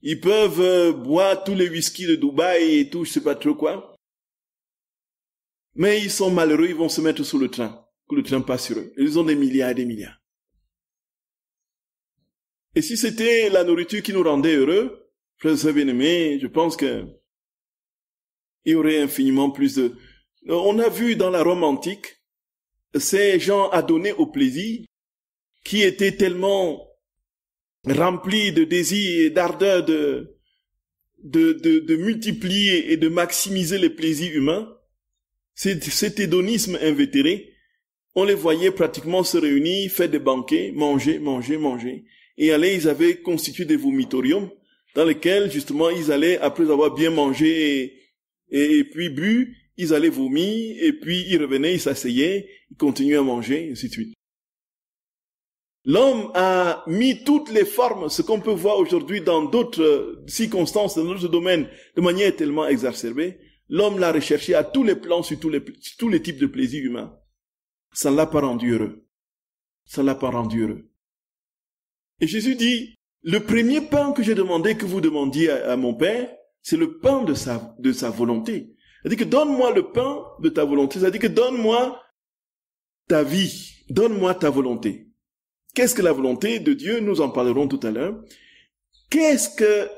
Ils peuvent boire tous les whisky de Dubaï et tout, je ne sais pas trop quoi. Mais ils sont malheureux, ils vont se mettre sous le train, que le train passe sur eux. Ils ont des milliards et des milliards. Et si c'était la nourriture qui nous rendait heureux, frères et sœurs bien-aimés, je pense que il y aurait infiniment plus de... On a vu dans la Rome antique, ces gens adonnés au plaisir, qui étaient tellement remplis de désir et d'ardeur de multiplier et de maximiser les plaisirs humains. Cet hédonisme invétéré, on les voyait pratiquement se réunir, faire des banquets, manger. Et ils avaient constitué des vomitoriums dans lesquels, justement, ils allaient, après avoir bien mangé et puis bu, ils allaient vomir, et puis ils revenaient, ils s'asseyaient, ils continuaient à manger, et ainsi de suite. L'homme a mis toutes les formes, ce qu'on peut voir aujourd'hui dans d'autres circonstances, dans d'autres domaines, de manière tellement exacerbée. L'homme l'a recherché à tous les plans, sur tous les types de plaisirs humains. Ça ne l'a pas rendu heureux. Ça ne l'a pas rendu heureux. Et Jésus dit, le premier pain que j'ai demandé, que vous demandiez à mon Père, c'est le pain de sa volonté. C'est-à-dire que donne-moi le pain de ta volonté. C'est-à-dire que donne-moi ta vie. Donne-moi ta volonté. Qu'est-ce que la volonté de Dieu? Nous en parlerons tout à l'heure. Qu'est-ce que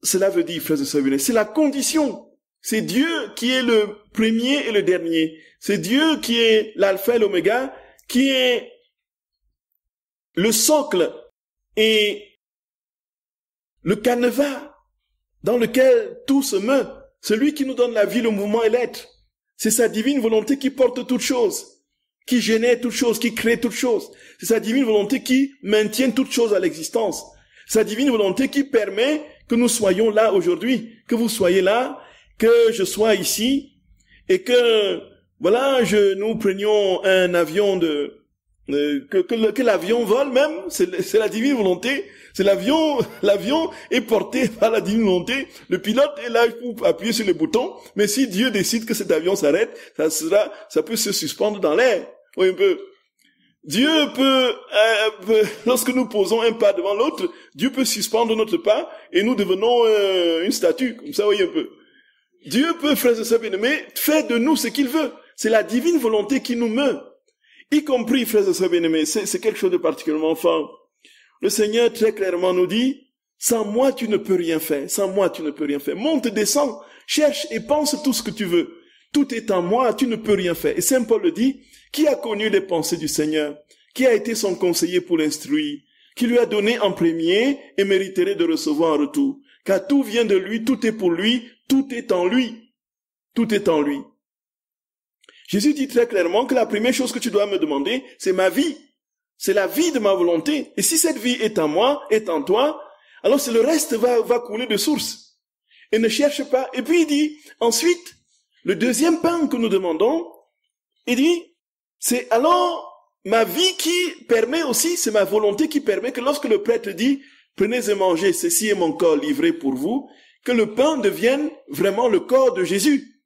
cela veut dire, frères et sœurs bien-aimés? C'est la condition. C'est Dieu qui est le premier et le dernier. C'est Dieu qui est l'alpha et l'oméga, qui est le socle et le canevas dans lequel tout se meut. Celui qui nous donne la vie, le mouvement et l'être. C'est sa divine volonté qui porte toutes choses, qui génère toutes choses, qui crée toutes choses. C'est sa divine volonté qui maintient toutes choses à l'existence. Sa divine volonté qui permet que nous soyons là aujourd'hui, que vous soyez là, que je sois ici, et que, voilà, nous prenions un avion que l'avion vole même, c'est la divine volonté. C'est l'avion est porté par la divine volonté. Le pilote est là pour appuyer sur le bouton, mais si Dieu décide que cet avion s'arrête, ça peut se suspendre dans l'air. Oui, un peu. Dieu peut, lorsque nous posons un pas devant l'autre, Dieu peut suspendre notre pas et nous devenons une statue, comme ça, oui, un peu. Dieu peut, frères et sœurs bien-aimés, faire de nous ce qu'il veut. C'est la divine volonté qui nous meut. Y compris, frères et sœurs bien-aimés, c'est quelque chose de particulièrement fort. Le Seigneur très clairement nous dit, sans moi tu ne peux rien faire, sans moi tu ne peux rien faire. Monte, descends, cherche et pense tout ce que tu veux. Tout est en moi, tu ne peux rien faire. Et Saint Paul le dit, qui a connu les pensées du Seigneur? Qui a été son conseiller pour l'instruire? Qui lui a donné en premier et mériterait de recevoir en retour? Car tout vient de lui, tout est pour lui, tout est en lui. Tout est en lui. Jésus dit très clairement que la première chose que tu dois me demander, c'est ma vie. C'est la vie de ma volonté. Et si cette vie est en moi, est en toi, alors le reste va couler de source. Et ne cherche pas. Et puis il dit, ensuite, le deuxième pain que nous demandons, il dit, c'est alors ma vie qui permet aussi, c'est ma volonté qui permet que lorsque le prêtre dit, prenez et mangez, ceci est mon corps livré pour vous, que le pain devienne vraiment le corps de Jésus.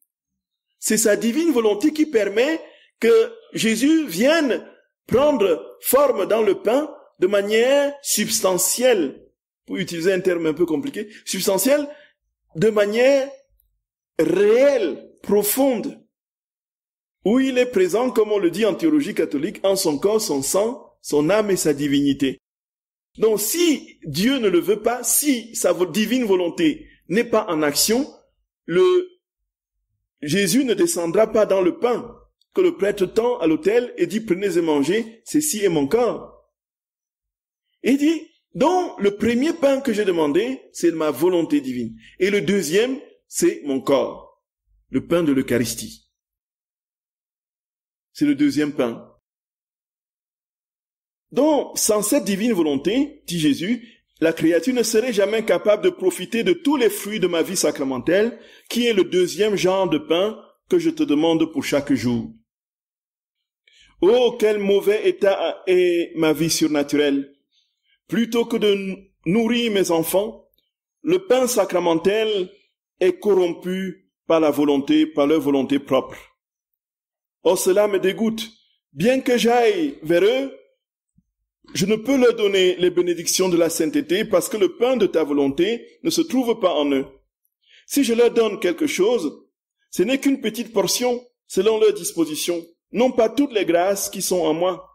C'est sa divine volonté qui permet que Jésus vienne prendre forme dans le pain de manière substantielle, pour utiliser un terme un peu compliqué, substantielle, de manière réelle, profonde, où il est présent, comme on le dit en théologie catholique, en son corps, son sang, son âme et sa divinité. Donc si Dieu ne le veut pas, si sa divine volonté n'est pas en action, Jésus ne descendra pas dans le pain que le prêtre tend à l'autel et dit, prenez et mangez, ceci est mon corps. Et il dit, donc le premier pain que j'ai demandé, c'est ma volonté divine. Et le deuxième, c'est mon corps, le pain de l'Eucharistie. C'est le deuxième pain. Donc, sans cette divine volonté, dit Jésus, la créature ne serait jamais capable de profiter de tous les fruits de ma vie sacramentelle, qui est le deuxième genre de pain que je te demande pour chaque jour. Oh, quel mauvais état est ma vie surnaturelle! Plutôt que de nourrir mes enfants, le pain sacramentel est corrompu par leur volonté propre. Oh, cela me dégoûte. Bien que j'aille vers eux, je ne peux leur donner les bénédictions de la sainteté parce que le pain de ta volonté ne se trouve pas en eux. Si je leur donne quelque chose, ce n'est qu'une petite portion selon leur disposition, non pas toutes les grâces qui sont en moi.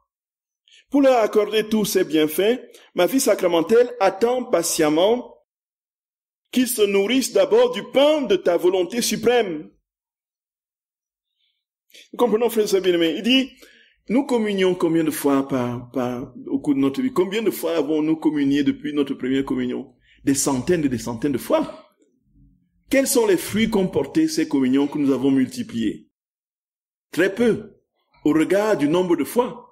Pour leur accorder tous ces bienfaits, ma vie sacramentelle attend patiemment qu'ils se nourrissent d'abord du pain de ta volonté suprême. Nous comprenons, frères et sœurs bien-aimés. Il dit, nous communions combien de fois au cours de notre vie? Combien de fois avons-nous communié depuis notre première communion? Des centaines et des centaines de fois. Quels sont les fruits qu'ont porté ces communions que nous avons multipliées? Très peu, au regard du nombre de fois.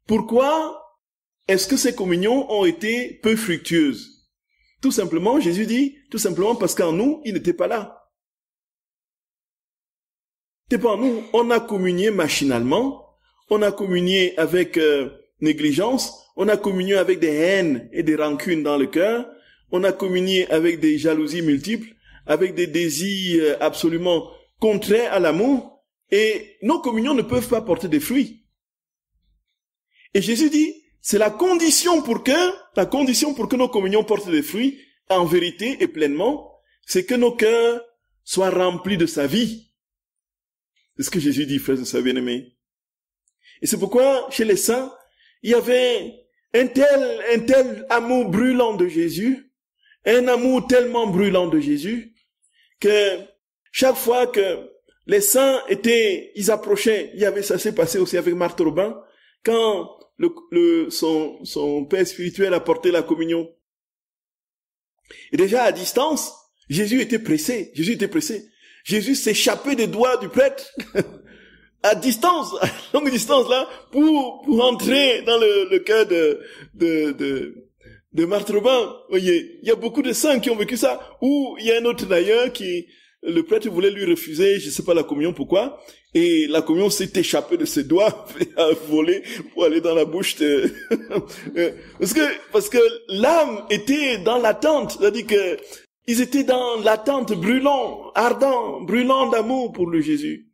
Pourquoi est-ce que ces communions ont été peu fructueuses? Tout simplement, Jésus dit, tout simplement parce qu'en nous, il n'était pas là. Nous, on a communié machinalement, on a communié avec négligence, on a communié avec des haines et des rancunes dans le cœur, on a communié avec des jalousies multiples, avec des désirs absolument contraires à l'amour, et nos communions ne peuvent pas porter des fruits. Et Jésus dit, c'est la condition pour que nos communions portent des fruits, en vérité et pleinement, c'est que nos cœurs soient remplis de sa vie. C'est ce que Jésus dit, frères et sœurs bien-aimés. Et c'est pourquoi, chez les saints, il y avait un tel amour brûlant de Jésus, un amour tellement brûlant de Jésus, que chaque fois que les saints ils approchaient, ça s'est passé aussi avec Marthe Robin, quand son père spirituel apportait la communion. Et déjà à distance, Jésus était pressé. Jésus s'échappait des doigts du prêtre à longue distance là, pour entrer dans le cœur de Marthe Robin. Vous voyez, il y a beaucoup de saints qui ont vécu ça. Ou il y a un autre d'ailleurs le prêtre voulait lui refuser, je sais pas la communion pourquoi, et la communion s'est échappée de ses doigts, a volé pour aller dans la bouche parce que l'âme était dans l'attente, c'est-à-dire que ils étaient dans l'attente brûlant d'amour pour le Jésus.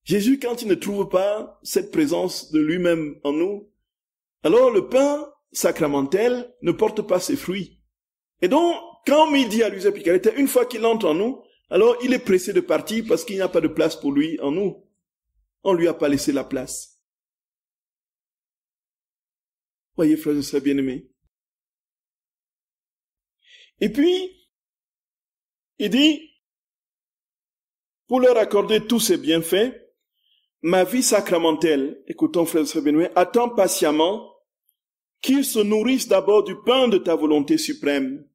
Jésus, quand il ne trouve pas cette présence de lui-même en nous, alors le pain sacramentel ne porte pas ses fruits. Et donc, quand il dit à Luisa Picaretta, une fois qu'il entre en nous, alors il est pressé de partir parce qu'il n'y a pas de place pour lui en nous. On lui a pas laissé la place. Voyez, frères et sœurs bien-aimés. Et puis, il dit, pour leur accorder tous ces bienfaits, ma vie sacramentelle, écoutons frères et sœurs bien-aimés, attend patiemment qu'ils se nourrissent d'abord du pain de ta volonté suprême.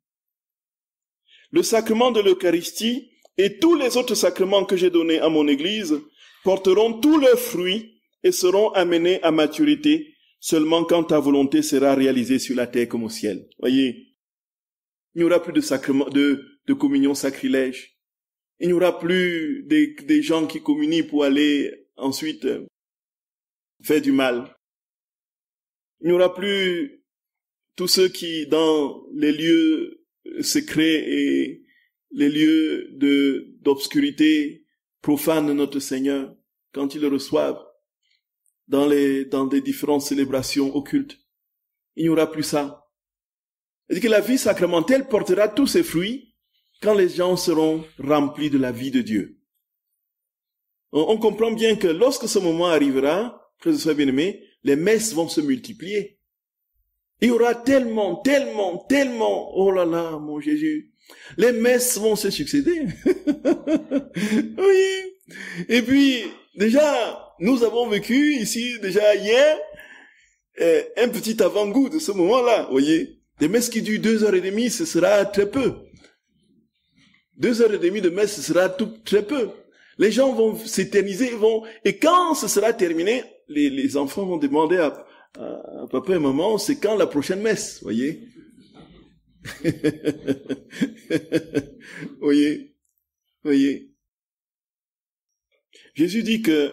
Le sacrement de l'Eucharistie et tous les autres sacrements que j'ai donnés à mon Église porteront tous leurs fruits et seront amenés à maturité seulement quand ta volonté sera réalisée sur la terre comme au ciel. Voyez, il n'y aura plus de sacrement, de communion sacrilège. Il n'y aura plus des gens qui communient pour aller ensuite faire du mal. Il n'y aura plus tous ceux qui, dans les lieux secrets et les lieux d'obscurité, profanent notre Seigneur quand ils le reçoivent dans des différentes célébrations occultes. Il n'y aura plus ça. C'est-à-dire que la vie sacramentelle portera tous ses fruits quand les gens seront remplis de la vie de Dieu. On comprend bien que lorsque ce moment arrivera, frères et sœurs bien-aimés, les messes vont se multiplier. Il y aura tellement, oh là là, mon Jésus, les messes vont se succéder. Oui. Et puis, déjà, nous avons vécu ici, déjà hier, un petit avant-goût de ce moment-là, voyez. Des messes qui durent 2h30, ce sera très peu. 2h30 de messe, ce sera très peu. Les gens vont s'éterniser, et quand ce sera terminé, les enfants vont demander à papa et maman, c'est quand la prochaine messe, voyez? Voyez. Jésus dit que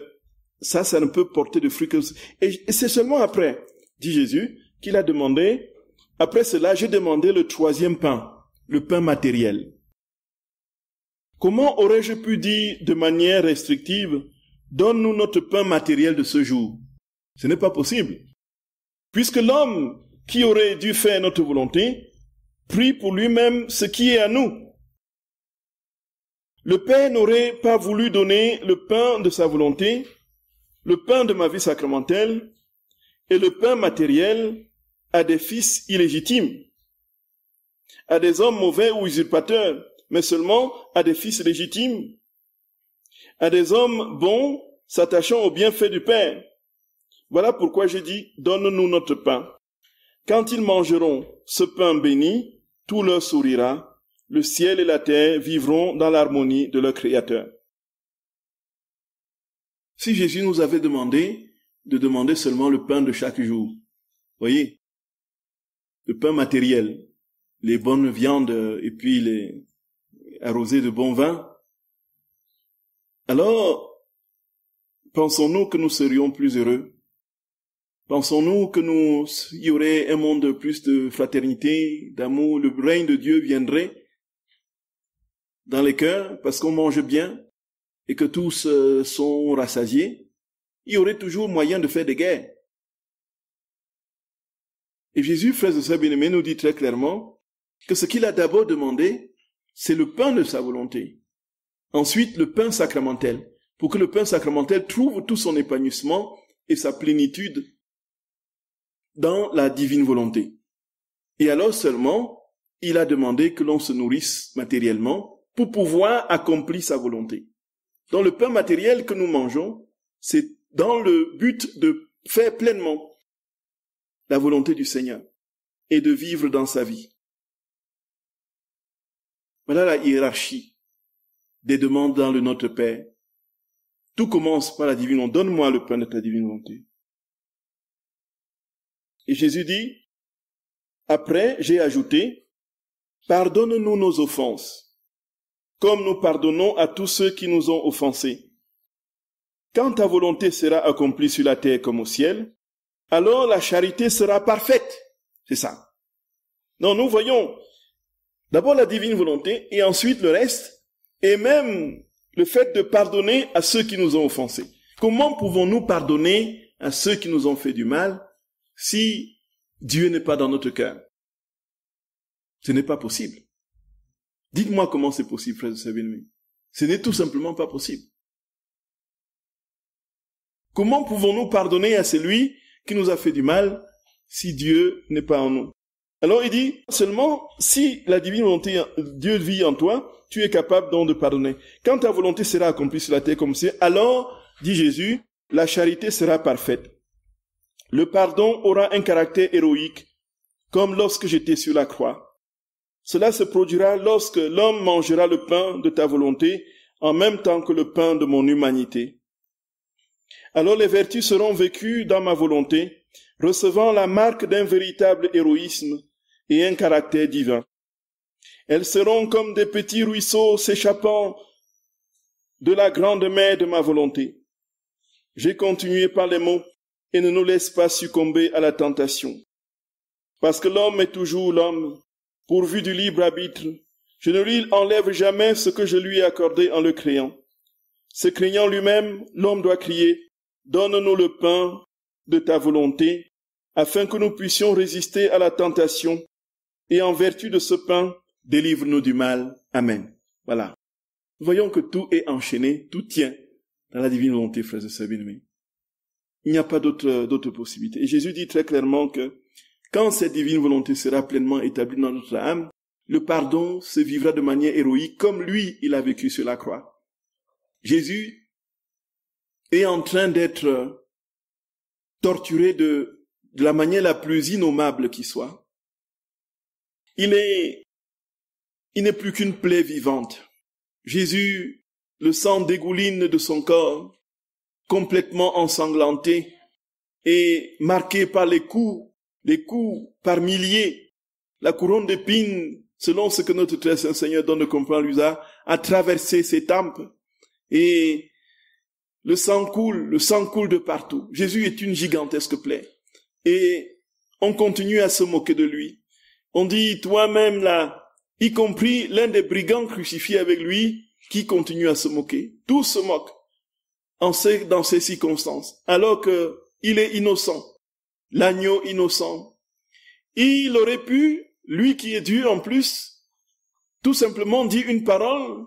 ça ne peut porter de fruits que... Et c'est seulement après, dit Jésus, qu'il a demandé, après cela, j'ai demandé le troisième pain, le pain matériel. Comment aurais-je pu dire de manière restrictive, donne-nous notre pain matériel de ce jour? Ce n'est pas possible. Puisque l'homme qui aurait dû faire notre volonté, prie pour lui-même ce qui est à nous. Le Père n'aurait pas voulu donner le pain de sa volonté, le pain de ma vie sacramentelle, et le pain matériel à des fils illégitimes, à des hommes mauvais ou usurpateurs, mais seulement à des fils légitimes, à des hommes bons s'attachant aux bienfaits du Père. Voilà pourquoi j'ai dit, donne-nous notre pain. Quand ils mangeront ce pain béni, tout leur sourira, le ciel et la terre vivront dans l'harmonie de leur Créateur. Si Jésus nous avait demandé de demander seulement le pain de chaque jour, voyez, le pain matériel, les bonnes viandes et puis les arrosés de bon vin, alors pensons-nous que nous serions plus heureux? Pensons-nous que il y aurait un monde de plus de fraternité, d'amour, le règne de Dieu viendrait dans les cœurs parce qu'on mange bien et que tous sont rassasiés? Il y aurait toujours moyen de faire des guerres. Et Jésus, frères et sœurs bien-aimés, nous dit très clairement que ce qu'il a d'abord demandé, c'est le pain de sa volonté. Ensuite, le pain sacramentel, pour que le pain sacramentel trouve tout son épanouissement et sa plénitude dans la divine volonté. Et alors seulement, il a demandé que l'on se nourrisse matériellement pour pouvoir accomplir sa volonté. Donc le pain matériel que nous mangeons, c'est dans le but de faire pleinement la volonté du Seigneur et de vivre dans sa vie. Voilà la hiérarchie des demandes dans le Notre Père. Tout commence par la divine volonté. Donne-moi le pain de ta divine volonté. Et Jésus dit, après, j'ai ajouté, pardonne-nous nos offenses, comme nous pardonnons à tous ceux qui nous ont offensés. Quand ta volonté sera accomplie sur la terre comme au ciel, alors la charité sera parfaite. C'est ça. Donc nous voyons d'abord la divine volonté et ensuite le reste, et même le fait de pardonner à ceux qui nous ont offensés. Comment pouvons-nous pardonner à ceux qui nous ont fait du mal si Dieu n'est pas dans notre cœur? Ce n'est pas possible. Dites-moi comment c'est possible, frères et sœurs bien-aimés. Ce n'est tout simplement pas possible. Comment pouvons-nous pardonner à celui qui nous a fait du mal si Dieu n'est pas en nous? Alors il dit, seulement si la divine volonté, Dieu vit en toi, tu es capable donc de pardonner. Quand ta volonté sera accomplie sur la terre comme c'est, alors, dit Jésus, la charité sera parfaite. Le pardon aura un caractère héroïque, comme lorsque j'étais sur la croix. Cela se produira lorsque l'homme mangera le pain de ta volonté en même temps que le pain de mon humanité. Alors les vertus seront vécues dans ma volonté, recevant la marque d'un véritable héroïsme et un caractère divin. Elles seront comme des petits ruisseaux s'échappant de la grande mer de ma volonté. J'ai continué par les mots et ne nous laisse pas succomber à la tentation. Parce que l'homme est toujours l'homme, pourvu du libre arbitre, je ne lui enlève jamais ce que je lui ai accordé en le créant. Se craignant lui-même, l'homme doit crier, donne-nous le pain de ta volonté, afin que nous puissions résister à la tentation, et en vertu de ce pain, délivre-nous du mal. Amen. Voilà. Nous voyons que tout est enchaîné, tout tient dans la divine volonté, frères et sœurs bien-aimés. Il n'y a pas d'autre possibilité. Et Jésus dit très clairement que quand cette divine volonté sera pleinement établie dans notre âme, le pardon se vivra de manière héroïque comme lui, il a vécu sur la croix. Jésus est en train d'être torturé de la manière la plus innommable qui soit. Il n'est plus qu'une plaie vivante. Jésus, le sang dégouline de son corps, complètement ensanglanté et marqué par les coups par milliers. La couronne d'épines, selon ce que notre très saint Seigneur donne de comprendre, lui a traversé ses tempes et le sang coule de partout. Jésus est une gigantesque plaie et on continue à se moquer de lui. On dit, toi-même là, y compris l'un des brigands crucifiés avec lui, qui continue à se moquer. Tous se moquent dans ces circonstances, alors que il est innocent, l'agneau innocent. Il aurait pu, lui qui est Dieu en plus, tout simplement dire une parole,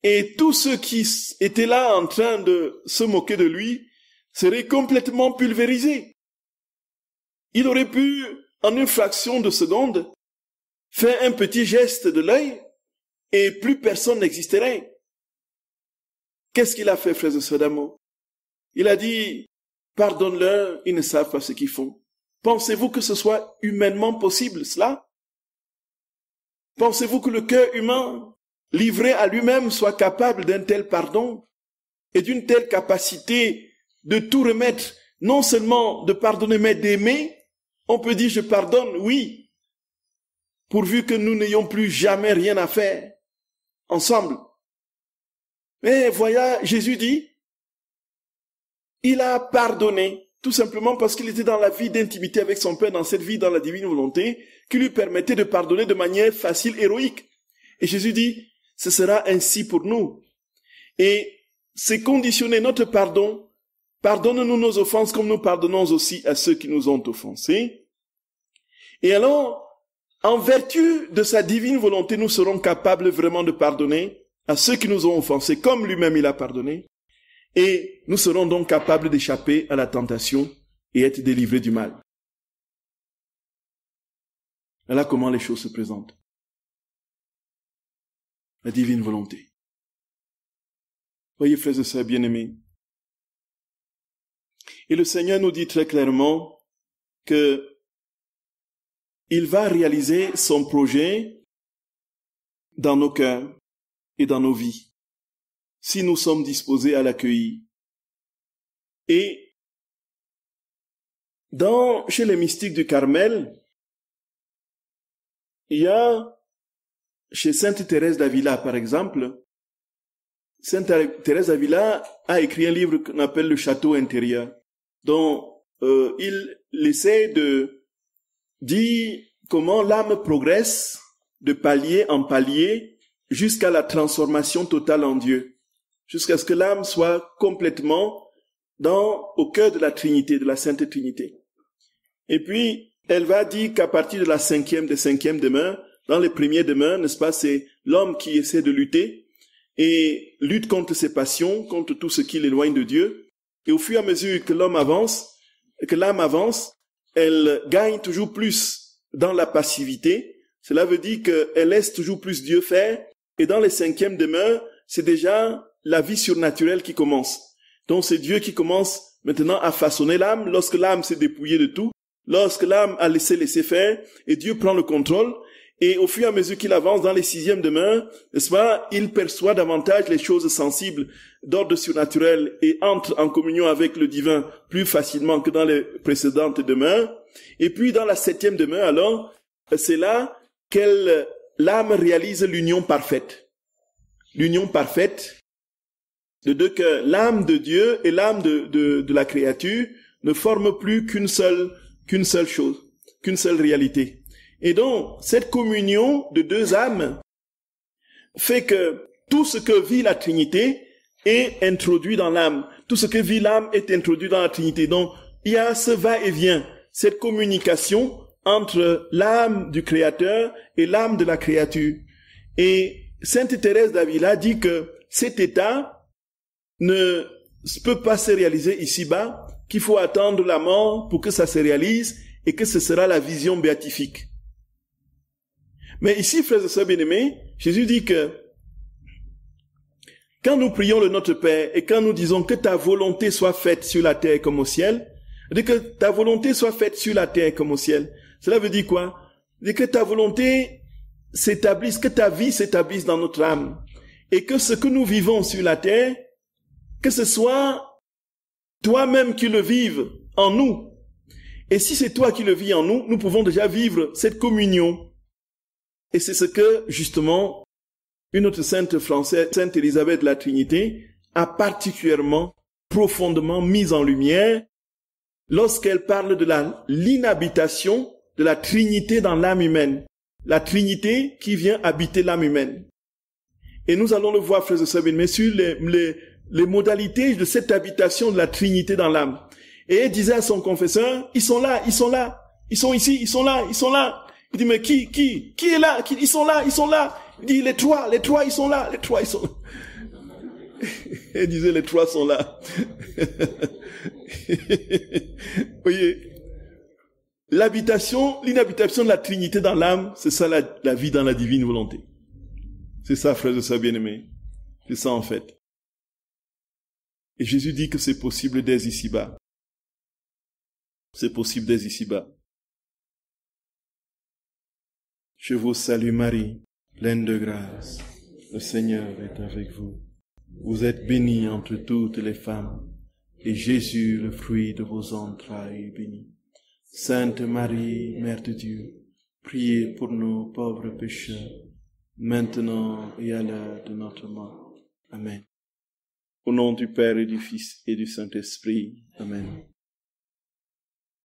et tous ceux qui étaient là en train de se moquer de lui seraient complètement pulvérisés. Il aurait pu, en une fraction de seconde, faire un petit geste de l'œil, et plus personne n'existerait. Qu'est-ce qu'il a fait, frères et sœurs d'amour? Il a dit, pardonne-leur, ils ne savent pas ce qu'ils font. Pensez-vous que ce soit humainement possible, cela? Pensez-vous que le cœur humain, livré à lui-même, soit capable d'un tel pardon et d'une telle capacité de tout remettre, non seulement de pardonner, mais d'aimer? On peut dire, je pardonne, oui, pourvu que nous n'ayons plus jamais rien à faire ensemble. Mais voilà, Jésus dit, il a pardonné, tout simplement parce qu'il était dans la vie d'intimité avec son Père, dans cette vie, dans la divine volonté, qui lui permettait de pardonner de manière facile, héroïque. Et Jésus dit, ce sera ainsi pour nous. Et c'est conditionner notre pardon. Pardonne-nous nos offenses comme nous pardonnons aussi à ceux qui nous ont offensés. Et alors, en vertu de sa divine volonté, nous serons capables vraiment de pardonner à ceux qui nous ont offensés comme lui-même il a pardonné. Et nous serons donc capables d'échapper à la tentation et être délivrés du mal. Voilà comment les choses se présentent. La divine volonté. Voyez, frères et sœurs bien-aimés. Et le Seigneur nous dit très clairement que il va réaliser son projet dans nos cœurs et dans nos vies, si nous sommes disposés à l'accueillir. Et chez les mystiques du Carmel, il y a, chez Sainte Thérèse d'Avila par exemple, Sainte Thérèse d'Avila a écrit un livre qu'on appelle Le Château intérieur, dont il essaie de dire comment l'âme progresse de palier en palier jusqu'à la transformation totale en Dieu, jusqu'à ce que l'âme soit complètement au cœur de la Trinité, de la Sainte Trinité. Et puis, elle va dire qu'à partir de la cinquième demeure, dans les premières demeures, n'est-ce pas, c'est l'homme qui essaie de lutter et lutte contre ses passions, contre tout ce qui l'éloigne de Dieu. Et au fur et à mesure que l'âme avance, elle gagne toujours plus dans la passivité. Cela veut dire qu'elle laisse toujours plus Dieu faire. Et dans les cinquièmes demeures, c'est déjà la vie surnaturelle qui commence. Donc c'est Dieu qui commence maintenant à façonner l'âme lorsque l'âme s'est dépouillée de tout, lorsque l'âme a laissé faire, et Dieu prend le contrôle. Et au fur et à mesure qu'il avance dans les sixièmes demeures, n'est-ce pas, il perçoit davantage les choses sensibles d'ordre surnaturel et entre en communion avec le divin plus facilement que dans les précédentes demeures. Et puis dans la septième demeure, alors, c'est là l'âme réalise l'union parfaite. L'union parfaite de deux cœurs. L'âme de Dieu et l'âme de la créature ne forment plus qu'une seule chose, qu'une seule réalité. Et donc, cette communion de deux âmes fait que tout ce que vit la Trinité est introduit dans l'âme. Tout ce que vit l'âme est introduit dans la Trinité. Donc, il y a ce va-et-vient, cette communication entre l'âme du Créateur et l'âme de la créature. Et Sainte Thérèse d'Avila dit que cet état ne peut pas se réaliser ici-bas, qu'il faut attendre la mort pour que ça se réalise et que ce sera la vision béatifique. Mais ici, frères et sœurs bien-aimés, Jésus dit que quand nous prions le Notre Père et quand nous disons que ta volonté soit faite sur la terre comme au ciel, que ta volonté soit faite sur la terre comme au ciel, cela veut dire quoi? Que ta volonté s'établisse, que ta vie s'établisse dans notre âme et que ce que nous vivons sur la terre, que ce soit toi-même qui le vives en nous. Et si c'est toi qui le vis en nous, nous pouvons déjà vivre cette communion. Et c'est ce que, justement, une autre sainte française, Sainte Élisabeth de la Trinité, a particulièrement, profondément mise en lumière lorsqu'elle parle de l'inhabitation de la Trinité dans l'âme humaine. La Trinité qui vient habiter l'âme humaine. Et nous allons le voir, frères et sœurs, mais sur les modalités de cette habitation de la Trinité dans l'âme. Et elle disait à son confesseur, ils sont là, ils sont ici, ils sont là. Il dit, mais qui est là? Ils sont là. Il dit, les trois, ils sont là. Elle disait, les trois sont là. Voyez, l'inhabitation de la Trinité dans l'âme, c'est ça la vie dans la divine volonté. C'est ça, frères et sœurs bien-aimés. C'est ça en fait. Et Jésus dit que c'est possible dès ici-bas. C'est possible dès ici-bas. Je vous salue Marie, pleine de grâce. Le Seigneur est avec vous. Vous êtes bénie entre toutes les femmes, et Jésus, le fruit de vos entrailles, est béni. Sainte Marie, Mère de Dieu, priez pour nous pauvres pécheurs, maintenant et à l'heure de notre mort. Amen. Au nom du Père et du Fils et du Saint-Esprit. Amen.